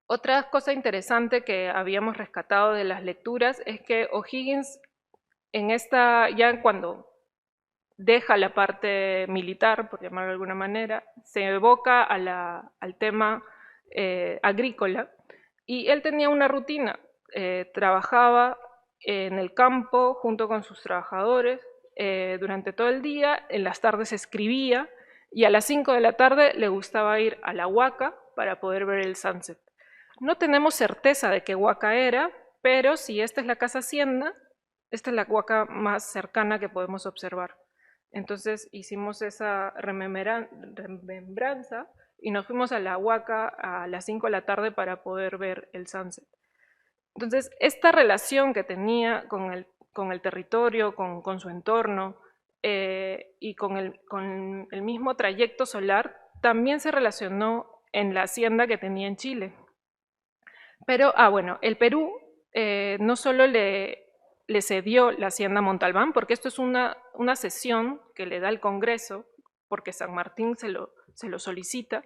Otra cosa interesante que habíamos rescatado de las lecturas es que O'Higgins ya cuando deja la parte militar, por llamarlo de alguna manera, se evoca al tema agrícola, y él tenía una rutina, trabajaba en el campo junto con sus trabajadores durante todo el día, en las tardes escribía, y a las 5 de la tarde le gustaba ir a la huaca para poder ver el sunset. No tenemos certeza de qué huaca era, pero si esta es la casa hacienda, esta es la huaca más cercana que podemos observar. Entonces hicimos esa remembranza y nos fuimos a la huaca a las 5 de la tarde para poder ver el sunset. Entonces, esta relación que tenía con el territorio, con su entorno y con el mismo trayecto solar, también se relacionó en la hacienda que tenía en Chile. Pero, bueno, el Perú no solo le cedió la hacienda Montalbán, porque esto es una cesión que le da el Congreso, porque San Martín se lo solicita,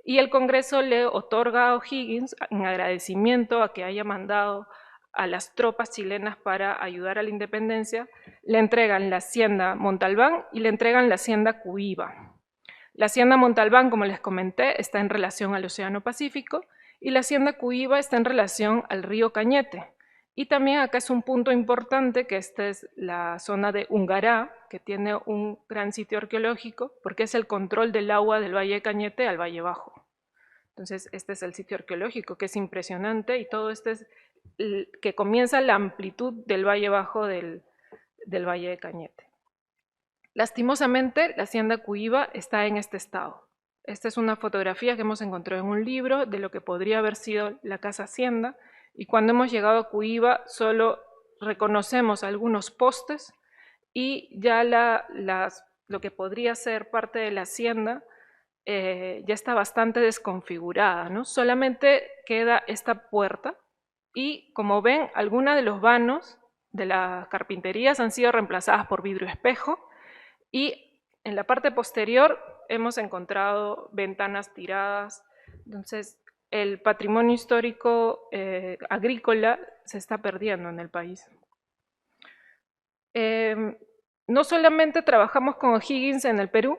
y el Congreso le otorga a O'Higgins, en agradecimiento a que haya mandado a las tropas chilenas para ayudar a la independencia, le entregan la hacienda Montalbán y le entregan la hacienda Cuiba. La hacienda Montalbán, como les comenté, está en relación al Océano Pacífico, y la hacienda Cuiba está en relación al río Cañete. Y también acá es un punto importante que esta es la zona de Ungará, que tiene un gran sitio arqueológico, porque es el control del agua del Valle de Cañete al Valle Bajo. Entonces, este es el sitio arqueológico, que es impresionante, y todo este es que comienza la amplitud del Valle Bajo del Valle de Cañete. Lastimosamente, la hacienda Cuiba está en este estado. Esta es una fotografía que hemos encontrado en un libro de lo que podría haber sido la casa hacienda, y cuando hemos llegado a Cuiba solo reconocemos algunos postes y ya lo que podría ser parte de la hacienda ya está bastante desconfigurada, ¿no? Solamente queda esta puerta y, como ven, algunos de los vanos de las carpinterías han sido reemplazadas por vidrio espejo, y en la parte posterior hemos encontrado ventanas tiradas. Entonces, el patrimonio histórico agrícola se está perdiendo en el país. No solamente trabajamos con O'Higgins en el Perú,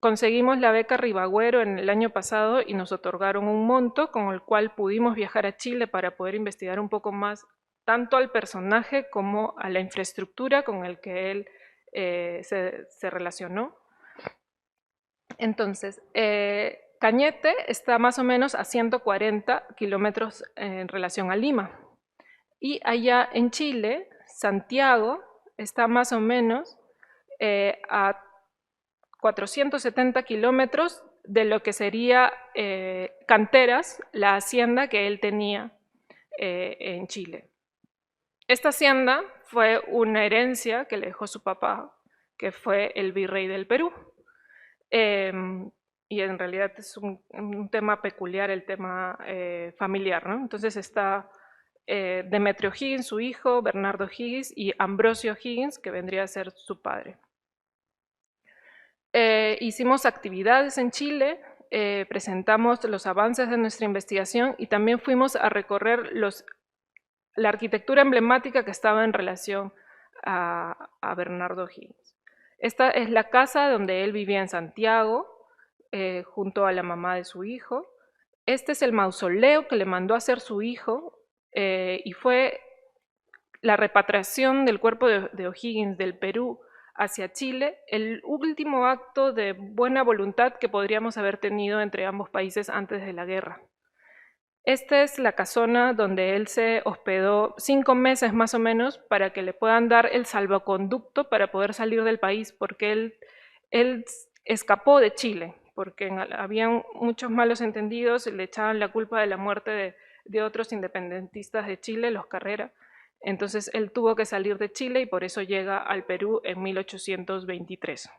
conseguimos la beca Ribagüero en el año pasado y nos otorgaron un monto con el cual pudimos viajar a Chile para poder investigar un poco más tanto al personaje como a la infraestructura con el que él se relacionó. Entonces, Cañete está más o menos a 140 kilómetros en relación a Lima. Y allá en Chile, Santiago está más o menos a 470 kilómetros de lo que sería Canteras, la hacienda que él tenía en Chile. Esta hacienda fue una herencia que le dejó su papá, que fue el virrey del Perú. Y en realidad es un tema peculiar, el tema familiar, ¿no? Entonces está Demetrio O'Higgins, su hijo, Bernardo O'Higgins, y Ambrosio O'Higgins, que vendría a ser su padre. Hicimos actividades en Chile, presentamos los avances de nuestra investigación y también fuimos a recorrer la arquitectura emblemática que estaba en relación a Bernardo O'Higgins. Esta es la casa donde él vivía en Santiago, junto a la mamá de su hijo. Este es el mausoleo que le mandó a hacer su hijo y fue la repatriación del cuerpo de O'Higgins del Perú hacia Chile, el último acto de buena voluntad que podríamos haber tenido entre ambos países antes de la guerra. Esta es la casona donde él se hospedó 5 meses más o menos para que le puedan dar el salvoconducto para poder salir del país, porque él escapó de Chile, porque habían muchos malos entendidos, le echaban la culpa de la muerte de otros independentistas de Chile, los Carrera. Entonces él tuvo que salir de Chile y por eso llega al Perú en 1823.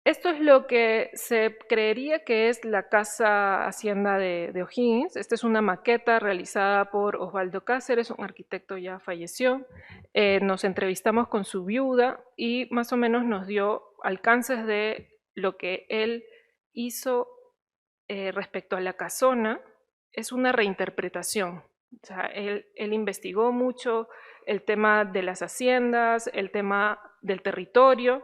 Esto es lo que se creería que es la casa hacienda de O'Higgins. Esta es una maqueta realizada por Osvaldo Cáceres, un arquitecto ya falleció. Nos entrevistamos con su viuda y más o menos nos dio alcances de lo que él hizo respecto a la casona. Es una reinterpretación. O sea, él investigó mucho el tema de las haciendas, el tema del territorio,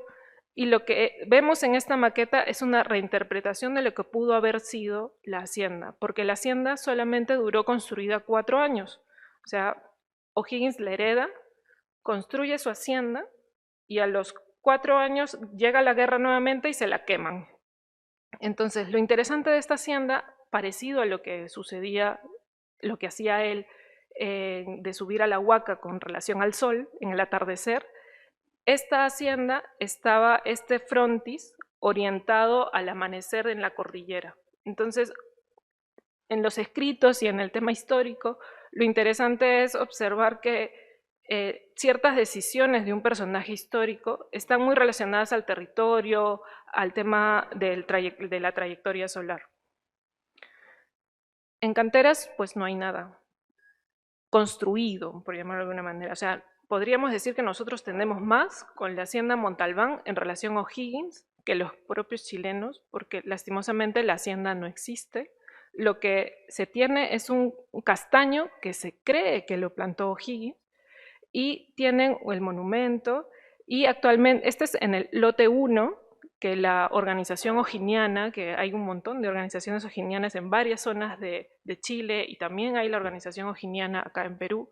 y lo que vemos en esta maqueta es una reinterpretación de lo que pudo haber sido la hacienda, porque la hacienda solamente duró construida 4 años. O sea, O'Higgins la hereda, construye su hacienda y a los 4 años llega la guerra nuevamente y se la queman. Entonces, lo interesante de esta hacienda, parecido a lo que sucedía, lo que hacía él de subir a la huaca con relación al sol en el atardecer, esta hacienda estaba este frontis orientado al amanecer en la cordillera. Entonces, en los escritos y en el tema histórico, lo interesante es observar que ciertas decisiones de un personaje histórico están muy relacionadas al territorio, al tema de la trayectoria solar. En canteras, pues no hay nada construido, por llamarlo de alguna manera. O sea, podríamos decir que nosotros tenemos más con la hacienda Montalbán en relación a O'Higgins que los propios chilenos, porque lastimosamente la hacienda no existe. Lo que se tiene es un castaño que se cree que lo plantó O'Higgins y tienen el monumento y actualmente, este es en el lote 1, que la organización ojiniana, que hay un montón de organizaciones ojinianas en varias zonas de Chile y también hay la organización ojiniana acá en Perú,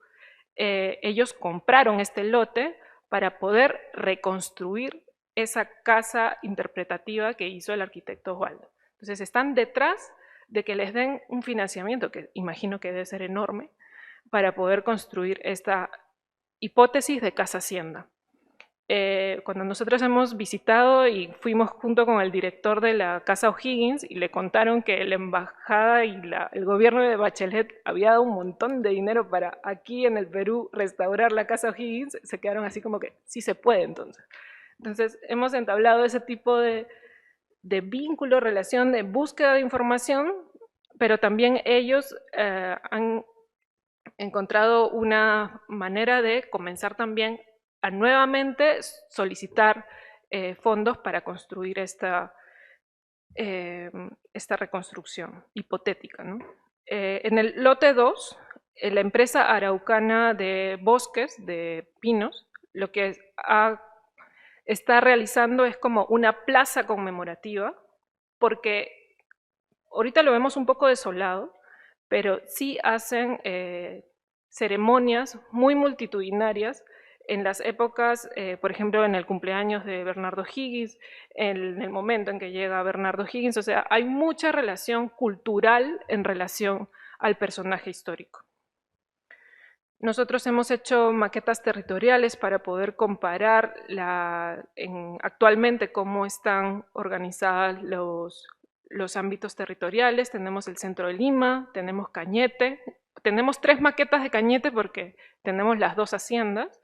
ellos compraron este lote para poder reconstruir esa casa interpretativa que hizo el arquitecto Osvaldo. Entonces están detrás de que les den un financiamiento, que imagino que debe ser enorme, para poder construir esta hipótesis de casa hacienda. Cuando nosotros hemos visitado y fuimos junto con el director de la Casa O'Higgins y le contaron que la embajada y el gobierno de Bachelet había dado un montón de dinero para aquí en el Perú restaurar la Casa O'Higgins, se quedaron así como que sí se puede entonces. Entonces hemos entablado ese tipo de vínculo, relación, de búsqueda de información, pero también ellos han encontrado una manera de comenzar también a nuevamente solicitar fondos para construir esta reconstrucción hipotética, ¿no? En el lote 2, la empresa araucana de bosques, de pinos, lo que está realizando es como una plaza conmemorativa, porque ahorita lo vemos un poco desolado, pero sí hacen ceremonias muy multitudinarias en las épocas, por ejemplo, en el cumpleaños de Bernardo Higgins, en el momento en que llega Bernardo Higgins, o sea, hay mucha relación cultural en relación al personaje histórico. Nosotros hemos hecho maquetas territoriales para poder comparar actualmente cómo están organizadas los ámbitos territoriales. Tenemos el centro de Lima, tenemos Cañete, tenemos 3 maquetas de Cañete porque tenemos las 2 haciendas.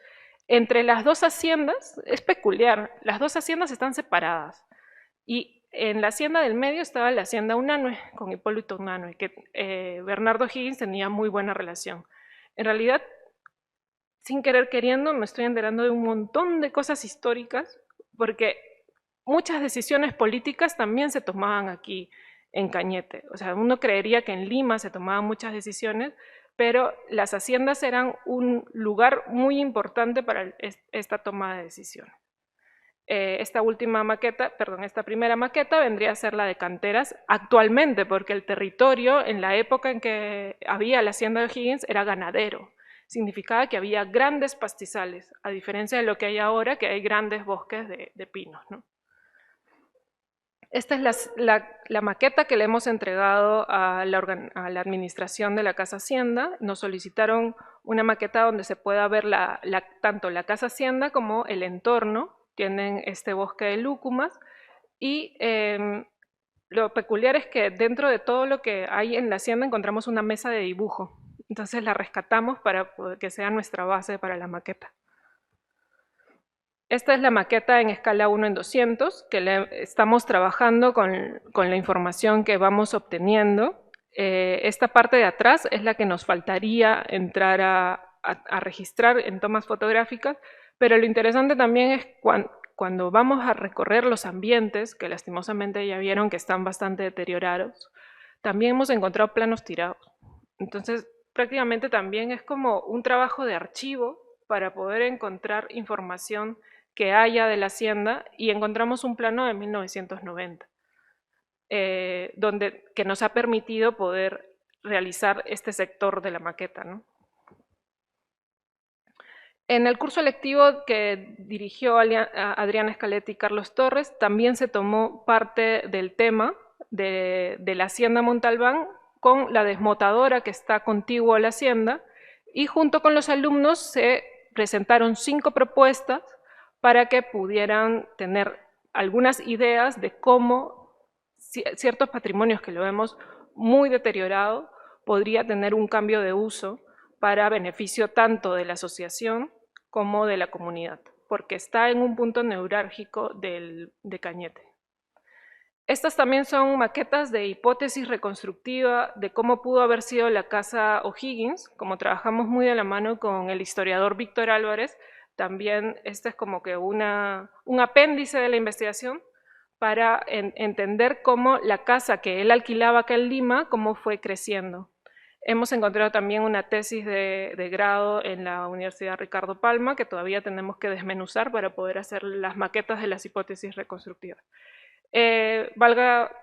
Entre las 2 haciendas, es peculiar, las 2 haciendas están separadas y en la hacienda del medio estaba la hacienda Unanue, con Hipólito Unanue, que Bernardo Higgins tenía muy buena relación. En realidad, sin querer queriendo, me estoy enterando de un montón de cosas históricas, porque muchas decisiones políticas también se tomaban aquí en Cañete. O sea, uno creería que en Lima se tomaban muchas decisiones, pero las haciendas eran un lugar muy importante para esta toma de decisiones. Esta primera maqueta vendría a ser la de canteras actualmente, porque el territorio en la época en que había la hacienda de O'Higgins era ganadero. Significaba que había grandes pastizales, a diferencia de lo que hay ahora, que hay grandes bosques de pinos, ¿no? Esta es la maqueta que le hemos entregado a la administración de la Casa Hacienda. Nos solicitaron una maqueta donde se pueda ver tanto la Casa Hacienda como el entorno. Tienen este bosque de lúcumas y lo peculiar es que dentro de todo lo que hay en la hacienda encontramos una mesa de dibujo. Entonces la rescatamos para que sea nuestra base para la maqueta. Esta es la maqueta en escala 1:200, que estamos trabajando con la información que vamos obteniendo. Esta parte de atrás es la que nos faltaría entrar a registrar en tomas fotográficas, pero lo interesante también es cuando vamos a recorrer los ambientes, que lastimosamente ya vieron que están bastante deteriorados, también hemos encontrado planos tirados. Entonces, prácticamente también es como un trabajo de archivo para poder encontrar información que haya de la hacienda, y encontramos un plano de 1990, que nos ha permitido poder realizar este sector de la maqueta, ¿no? En el curso lectivo que dirigió Adriana Scaletti y Carlos Torres, también se tomó parte del tema de la hacienda Montalbán con la desmotadora que está contigua a la hacienda, Y junto con los alumnos se presentaron 5 propuestas para que pudieran tener algunas ideas de cómo ciertos patrimonios que lo vemos muy deteriorado podría tener un cambio de uso para beneficio tanto de la asociación como de la comunidad, porque está en un punto neurálgico de Cañete. Estas también son maquetas de hipótesis reconstructiva de cómo pudo haber sido la casa O'Higgins. Como trabajamos muy de la mano con el historiador Víctor Álvarez, también este es como que un apéndice de la investigación para entender cómo la casa que él alquilaba acá en Lima, cómo fue creciendo. Hemos encontrado también una tesis de grado en la Universidad Ricardo Palma, que todavía tenemos que desmenuzar para poder hacer las maquetas de las hipótesis reconstructivas. Valga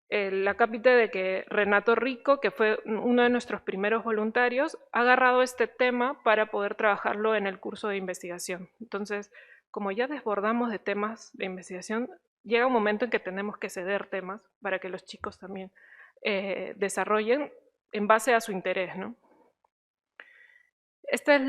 la cápita de que Renato Rico, que fue uno de nuestros primeros voluntarios, ha agarrado este tema para poder trabajarlo en el curso de investigación. Entonces, como ya desbordamos de temas de investigación, llega un momento en que tenemos que ceder temas para que los chicos también desarrollen en base a su interés, ¿no? Este es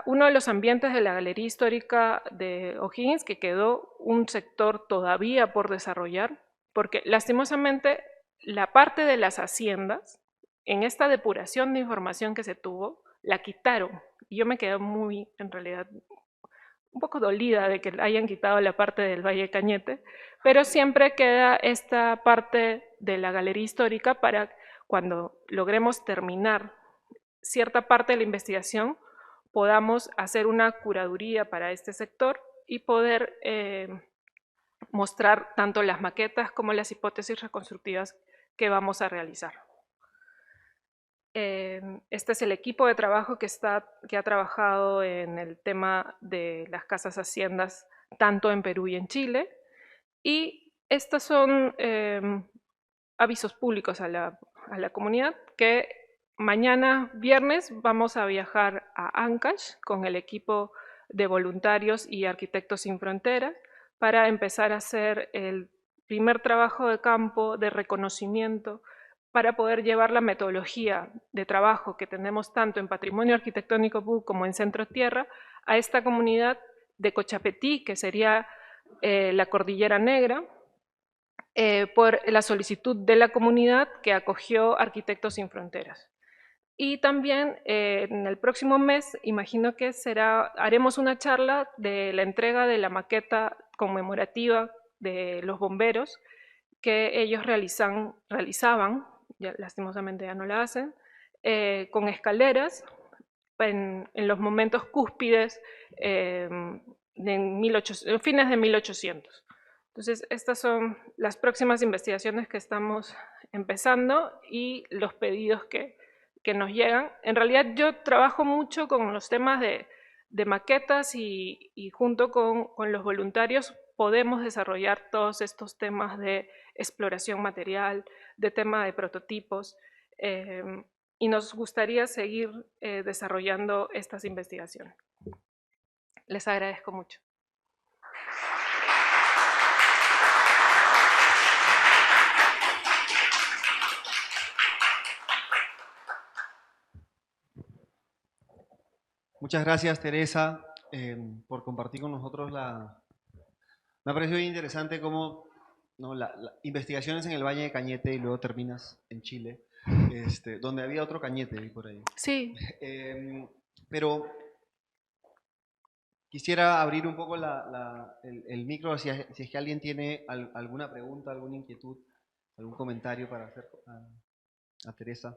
uno de los ambientes de la Galería Histórica de O'Higgins, que quedó un sector todavía por desarrollar, porque lastimosamente la parte de las haciendas, en esta depuración de información que se tuvo, la quitaron. Y yo me quedé muy, en realidad, un poco dolida de que hayan quitado la parte del Valle Cañete, pero siempre queda esta parte de la Galería Histórica para cuando logremos terminar cierta parte de la investigación, podamos hacer una curaduría para este sector y poder mostrar tanto las maquetas como las hipótesis reconstructivas que vamos a realizar. Este es el equipo de trabajo que ha trabajado en el tema de las casas haciendas, tanto en Perú y en Chile. Y estos son avisos públicos a la comunidad que mañana viernes vamos a viajar a Ancash con el equipo de voluntarios y Arquitectos Sin Fronteras para empezar a hacer el primer trabajo de campo de reconocimiento para poder llevar la metodología de trabajo que tenemos tanto en Patrimonio Arquitectónico PUC como en Centro Tierra a esta comunidad de Cochapetí, que sería la Cordillera Negra, por la solicitud de la comunidad que acogió Arquitectos Sin Fronteras. Y también en el próximo mes, imagino que haremos una charla de la entrega de la maqueta conmemorativa de los bomberos que ellos realizaban, ya lastimosamente ya no la hacen, con escaleras en los momentos cúspides de fines de 1800. Entonces, estas son las próximas investigaciones que estamos empezando y los pedidos que nos llegan. En realidad yo trabajo mucho con los temas de maquetas y junto con los voluntarios podemos desarrollar todos estos temas de exploración material, de tema de prototipos, y nos gustaría seguir desarrollando estas investigaciones. Les agradezco mucho. Muchas gracias, Teresa, por compartir con nosotros Me ha parecido bien interesante cómo investigaciones en el Valle de Cañete y luego terminas en Chile, donde había otro Cañete por ahí. Sí. Pero quisiera abrir un poco el micro si es que alguien tiene alguna pregunta, alguna inquietud, algún comentario para hacer a Teresa.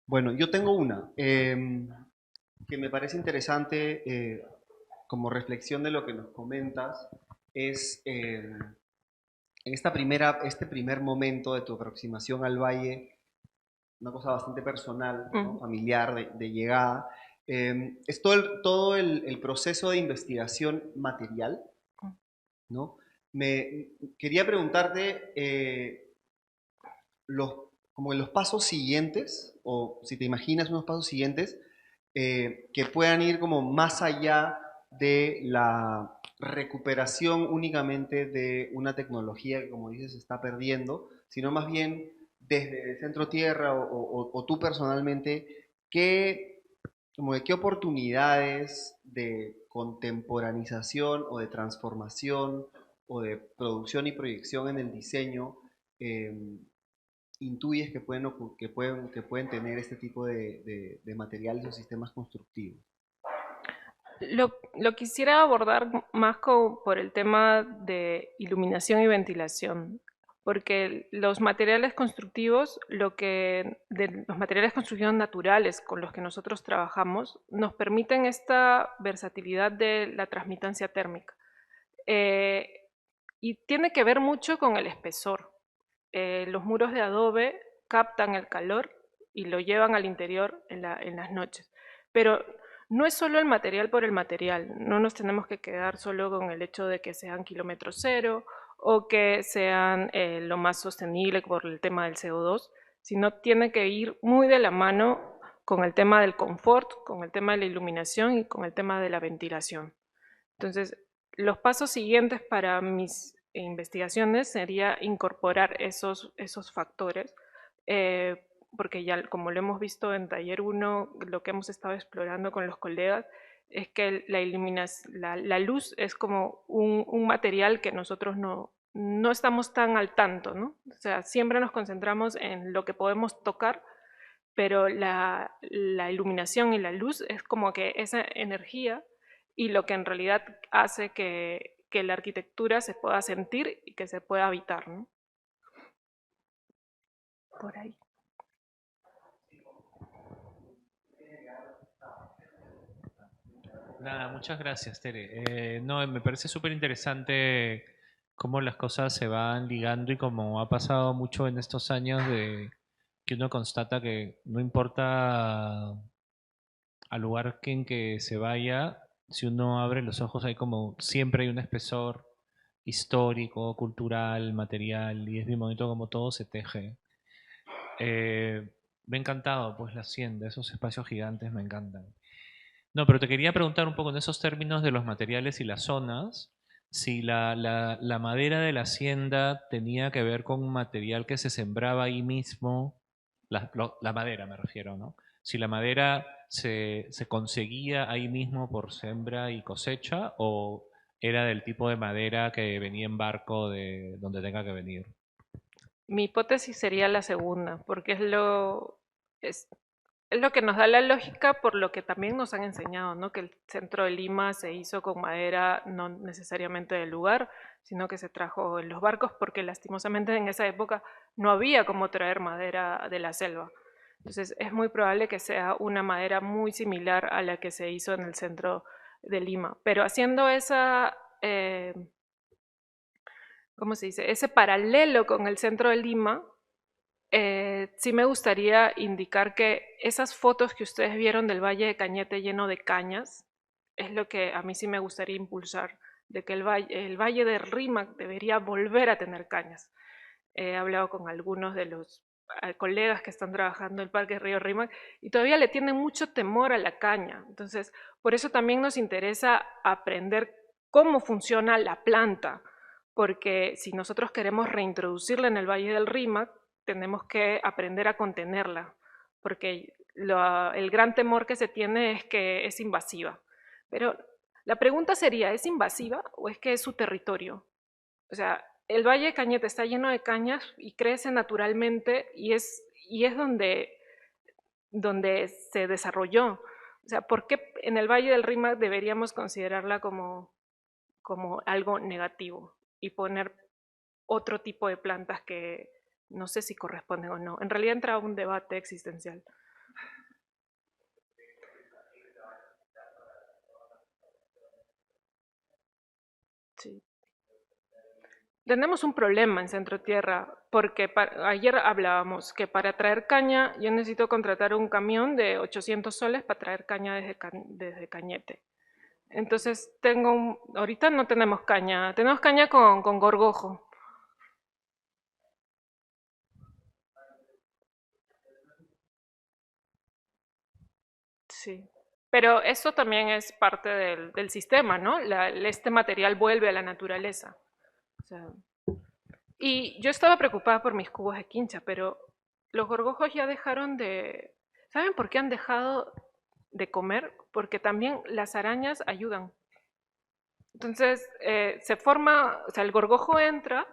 Bueno, yo tengo una que me parece interesante como reflexión de lo que nos comentas, es en este primer momento de tu aproximación al valle, una cosa bastante personal, ¿no? Familiar, de llegada, es todo el proceso de investigación material, ¿no? Quería preguntarte como en los pasos siguientes, o si te imaginas unos pasos siguientes, que puedan ir como más allá de la recuperación únicamente de una tecnología que, como dices, se está perdiendo, sino más bien desde Centro Tierra o tú personalmente, ¿qué, como de qué oportunidades de contemporanización o de transformación o de producción y proyección en el diseño eh, intuyes que que pueden tener este tipo de materiales o sistemas constructivos? Lo quisiera abordar más por el tema de iluminación y ventilación, porque los materiales constructivos, los materiales constructivos naturales con los que nosotros trabajamos, nos permiten esta versatilidad de la transmitancia térmica. Eh, y tiene que ver mucho con el espesor. Los muros de adobe captan el calor y lo llevan al interior en las noches. Pero no es solo el material por el material, no nos tenemos que quedar solo con el hecho de que sean kilómetro cero o que sean lo más sostenible por el tema del CO2, sino tiene que ir muy de la mano con el tema del confort, con el tema de la iluminación y con el tema de la ventilación. Entonces, los pasos siguientes para mis investigaciones sería incorporar esos factores, porque ya como lo hemos visto en taller uno, lo que hemos estado explorando con los colegas, es que la luz es como un material que nosotros no estamos tan al tanto, ¿no? O sea, siempre nos concentramos en lo que podemos tocar, pero la iluminación y la luz es como que esa energía y lo que en realidad hace que la arquitectura se pueda sentir y que se pueda habitar, ¿no? Por ahí. Nada, muchas gracias, Tere. No, me parece súper interesante cómo las cosas se van ligando y como ha pasado mucho en estos años de que uno constata que no importa al lugar en que se vaya, si uno abre los ojos hay como siempre hay un espesor histórico, cultural, material y es bien bonito como todo se teje. Eh, Me ha encantado pues la hacienda, esos espacios gigantes me encantan. No, pero te quería preguntar un poco en esos términos de los materiales y las zonas, si la madera de la hacienda tenía que ver con un material que se sembraba ahí mismo, la madera me refiero, ¿no? Si la madera se conseguía ahí mismo por sembra y cosecha o era del tipo de madera que venía en barco de donde tenga que venir. Mi hipótesis sería la segunda, porque es, es lo que nos da la lógica por lo que también nos han enseñado, ¿no? Que el centro de Lima se hizo con madera no necesariamente del lugar, sino que se trajo en los barcos porque lastimosamente en esa época no había cómo traer madera de la selva. Entonces es muy probable que sea una madera muy similar a la que se hizo en el centro de Lima. Pero haciendo ¿cómo se dice? Ese paralelo con el centro de Lima, sí me gustaría indicar que esas fotos que ustedes vieron del Valle de Cañete lleno de cañas, es lo que a mí sí me gustaría impulsar, de que el valle de Rímac debería volver a tener cañas. He hablado con algunos de los colegas que están trabajando en el Parque Río Rímac y todavía le tienen mucho temor a la caña. Entonces, por eso también nos interesa aprender cómo funciona la planta, porque si nosotros queremos reintroducirla en el Valle del Rímac, tenemos que aprender a contenerla, porque el gran temor que se tiene es que es invasiva. Pero la pregunta sería, ¿es invasiva o es que es su territorio? O sea, el Valle de Cañete está lleno de cañas y crece naturalmente y es donde se desarrolló. O sea, ¿por qué en el Valle del Rímac deberíamos considerarla como algo negativo y poner otro tipo de plantas que no sé si corresponden o no? En realidad entra un debate existencial. Sí. Tenemos un problema en Centro Tierra, porque ayer hablábamos que para traer caña yo necesito contratar un camión de 800 soles para traer caña desde Cañete. Entonces ahorita no tenemos caña con gorgojo. Sí. Pero eso también es parte del sistema, ¿no? Este material vuelve a la naturaleza. O sea, y yo estaba preocupada por mis cubos de quincha, pero los gorgojos ya dejaron de... ¿Saben por qué han dejado de comer? Porque también las arañas ayudan. Entonces, se forma, o sea, el gorgojo entra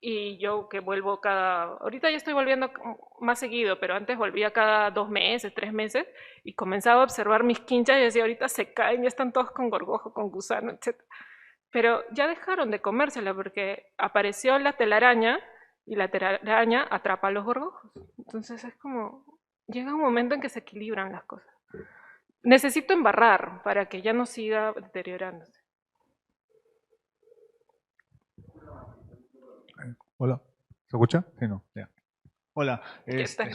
y yo que vuelvo ahorita ya estoy volviendo más seguido, pero antes volvía cada 2 meses, 3 meses, y comenzaba a observar mis quinchas y decía, ahorita se caen, ya están todos con gorgojo, con gusano, etc. Pero ya dejaron de comérsela porque apareció la telaraña y la telaraña atrapa a los gorgojos. Entonces es como, llega un momento en que se equilibran las cosas. Necesito embarrar para que ya no siga deteriorándose. Hola, ¿se escucha? Sí, no, ya. Hola, Ya está.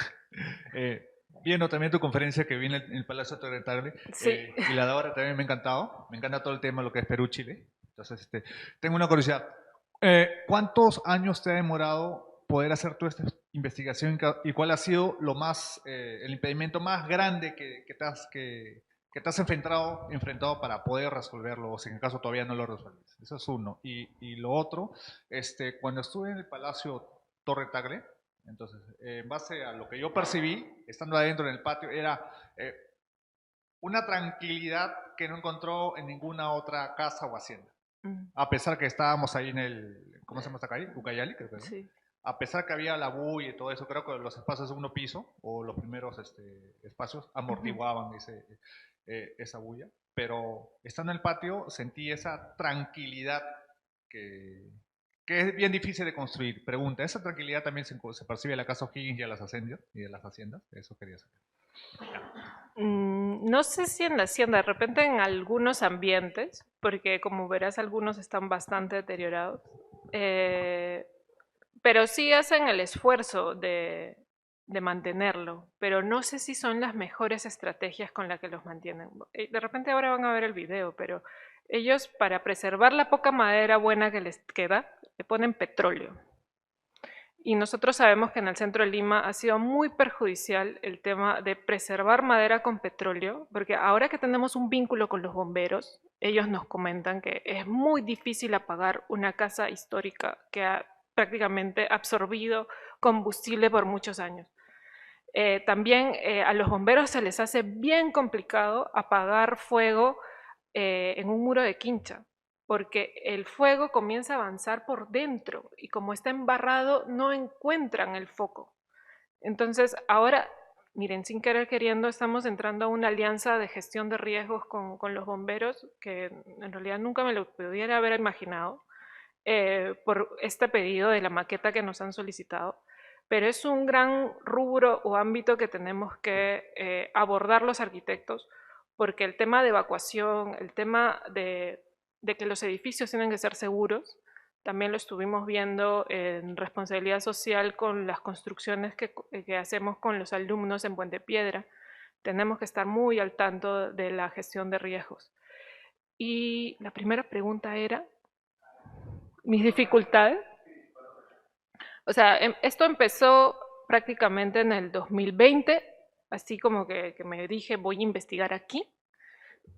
viendo también tu conferencia que viene en el Palacio Torre Tagle, Sí. y la de ahora también me ha encantado, me encanta todo el tema de lo que es Perú-Chile. Entonces, tengo una curiosidad. ¿Cuántos años te ha demorado poder hacer toda esta investigación y cuál ha sido el impedimento más grande que te has enfrentado para poder resolverlo, o si en el caso todavía no lo resuelves? Eso es uno. Y lo otro, cuando estuve en el Palacio Torre Tagle, entonces, en base a lo que yo percibí, estando adentro en el patio, era una tranquilidad que no encontró en ninguna otra casa o hacienda. A pesar que estábamos ahí ¿cómo se llama esta calle? Ucayali, creo que es, ¿no? Sí. A pesar que había la bulla y todo eso, creo que los espacios de segundo piso, o los primeros espacios, amortiguaban esa bulla. Pero estando en el patio, sentí esa tranquilidad que es bien difícil de construir. Pregunta, ¿esa tranquilidad también se percibe en la casa O'Higgins y en las haciendas? Eso quería saber. No sé si en la hacienda, de repente en algunos ambientes, porque como verás algunos están bastante deteriorados, pero sí hacen el esfuerzo de mantenerlo, pero no sé si son las mejores estrategias con las que los mantienen. De repente ahora van a ver el video, pero ellos para preservar la poca madera buena que les queda, le ponen petróleo. Y nosotros sabemos que en el centro de Lima ha sido muy perjudicial el tema de preservar madera con petróleo, porque ahora que tenemos un vínculo con los bomberos, ellos nos comentan que es muy difícil apagar una casa histórica que ha prácticamente absorbido combustible por muchos años. También a los bomberos se les hace bien complicado apagar fuego en un muro de quincha, porque el fuego comienza a avanzar por dentro y como está embarrado no encuentran el foco. Entonces ahora, miren, sin querer queriendo, estamos entrando a una alianza de gestión de riesgos con los bomberos que en realidad nunca me lo pudiera haber imaginado por este pedido de la maqueta que nos han solicitado. Pero es un gran rubro o ámbito que tenemos que abordar los arquitectos, porque el tema de evacuación, el tema de que los edificios tienen que ser seguros, también lo estuvimos viendo en responsabilidad social con las construcciones que hacemos con los alumnos en Puente Piedra. Tenemos que estar muy al tanto de la gestión de riesgos. Y la primera pregunta era, ¿mis dificultades? O sea, esto empezó prácticamente en el 2020, así como que me dije voy a investigar aquí,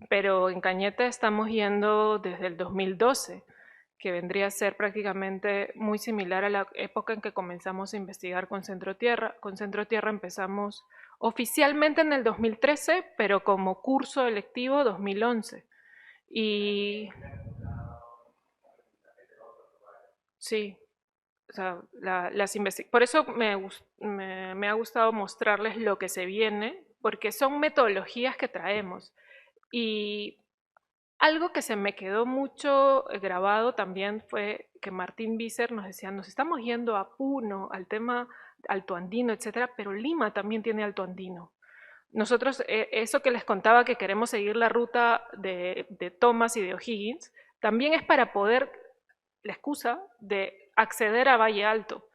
pero en Cañete estamos yendo desde el 2012, que vendría a ser prácticamente muy similar a la época en que comenzamos a investigar con Centro Tierra. Con Centro Tierra empezamos oficialmente en el 2013, pero como curso electivo 2011. Y sí, o sea, por eso me ha gustado mostrarles lo que se viene, porque son metodologías que traemos. Y algo que se me quedó mucho grabado también fue que Martín Visser nos decía, nos estamos yendo a Puno, al tema altoandino, etcétera, pero Lima también tiene altoandino. Nosotros, eso que les contaba que queremos seguir la ruta de Thomas y de O'Higgins, también es para poder, la excusa de acceder a Valle Alto.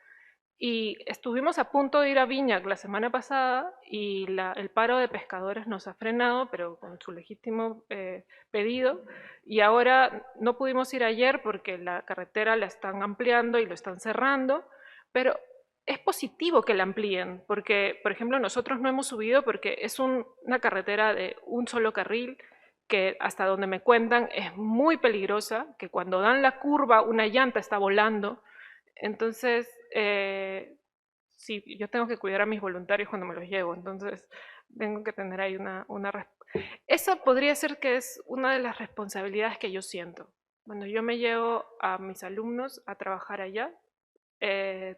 Y estuvimos a punto de ir a Viñac la semana pasada y el paro de pescadores nos ha frenado, pero con su legítimo pedido. Y ahora no pudimos ir ayer porque la carretera la están ampliando y lo están cerrando, pero es positivo que la amplíen, porque, por ejemplo, nosotros no hemos subido porque es una carretera de un solo carril que hasta donde me cuentan es muy peligrosa, que cuando dan la curva una llanta está volando. Entonces, sí, yo tengo que cuidar a mis voluntarios cuando me los llevo, entonces tengo que tener ahí esa podría ser que es una de las responsabilidades que yo siento. Cuando yo me llevo a mis alumnos a trabajar allá,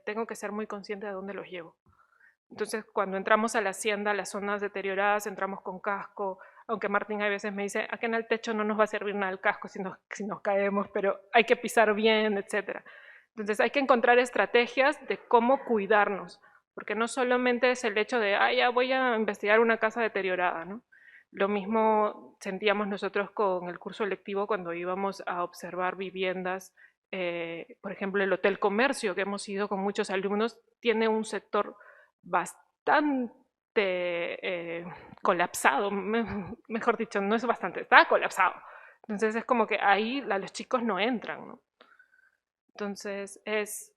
tengo que ser muy consciente de dónde los llevo. Entonces, cuando entramos a la hacienda, las zonas deterioradas, entramos con casco, aunque Martín a veces me dice, acá en el techo no nos va a servir nada el casco si nos caemos, pero hay que pisar bien, etc. Entonces, hay que encontrar estrategias de cómo cuidarnos, porque no solamente es el hecho de, ya voy a investigar una casa deteriorada, ¿no? Lo mismo sentíamos nosotros con el curso lectivo cuando íbamos a observar viviendas. Por ejemplo, el Hotel Comercio, que hemos ido con muchos alumnos, tiene un sector bastante colapsado, mejor dicho, no es bastante, está colapsado. Entonces es como que ahí los chicos no entran, ¿no? Entonces es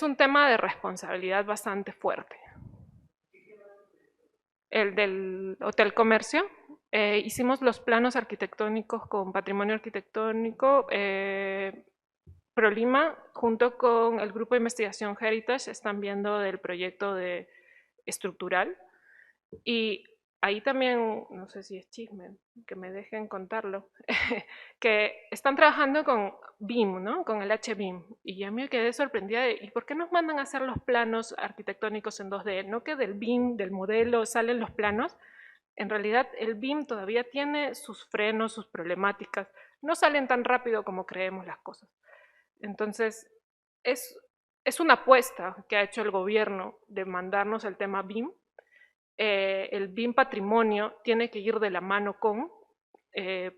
un tema de responsabilidad bastante fuerte. El del Hotel Comercio, hicimos los planos arquitectónicos con Patrimonio Arquitectónico. ProLima, junto con el grupo de investigación Heritage, están viendo del proyecto estructural. Y ahí también, no sé si es chisme, que me dejen contarlo, que están trabajando con BIM, ¿no? Con el HBIM. Y ya me quedé sorprendida de, ¿y por qué nos mandan a hacer los planos arquitectónicos en 2D? ¿No que del BIM, del modelo, salen los planos? En realidad el BIM todavía tiene sus frenos, sus problemáticas. No salen tan rápido como creemos las cosas. Entonces, es una apuesta que ha hecho el gobierno de mandarnos el tema BIM. El BIM patrimonio tiene que ir de la mano con,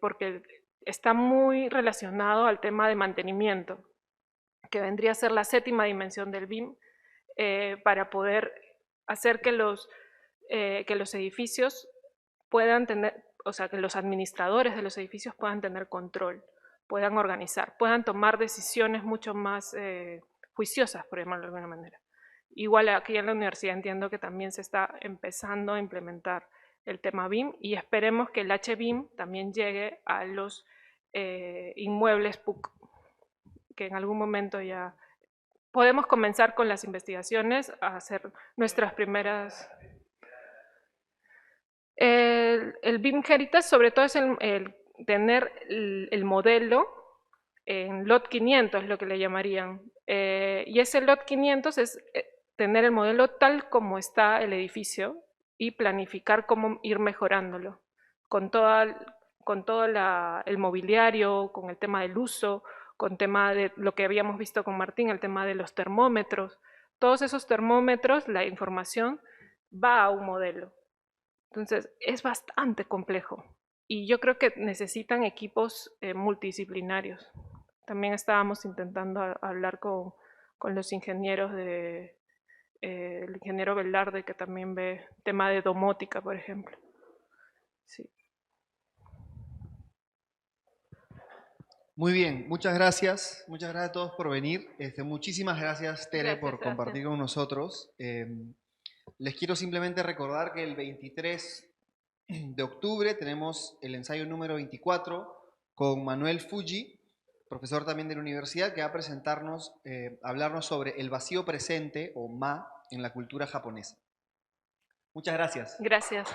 porque está muy relacionado al tema de mantenimiento, que vendría a ser la 7ª dimensión del BIM, para poder hacer que los edificios puedan tener, o sea, que los administradores de los edificios puedan tener control, puedan organizar, puedan tomar decisiones mucho más juiciosas, por llamarlo de alguna manera. Igual aquí en la universidad entiendo que también se está empezando a implementar el tema BIM y esperemos que el HBIM también llegue a los inmuebles PUC, que en algún momento ya podemos comenzar con las investigaciones a hacer nuestras primeras... El BIM Heritage sobre todo es el tener el modelo en LOT 500, es lo que le llamarían. Y ese LOT 500 es tener el modelo tal como está el edificio y planificar cómo ir mejorándolo, con todo el mobiliario, con el tema del uso, con el tema de lo que habíamos visto con Martín, el tema de los termómetros. Todos esos termómetros, la información va a un modelo. Entonces, es bastante complejo y yo creo que necesitan equipos multidisciplinarios. También estábamos intentando hablar con los ingenieros el ingeniero Velarde, que también ve tema de domótica, por ejemplo. Sí. Muy bien, muchas gracias a todos por venir. Muchísimas gracias, Tere, por compartir con nosotros. Les quiero simplemente recordar que el 23 de octubre tenemos el ensayo número 24 con Manuel Fuji, profesor también de la universidad, que va a presentarnos, hablarnos sobre el vacío presente, o Ma, en la cultura japonesa. Muchas gracias. Gracias.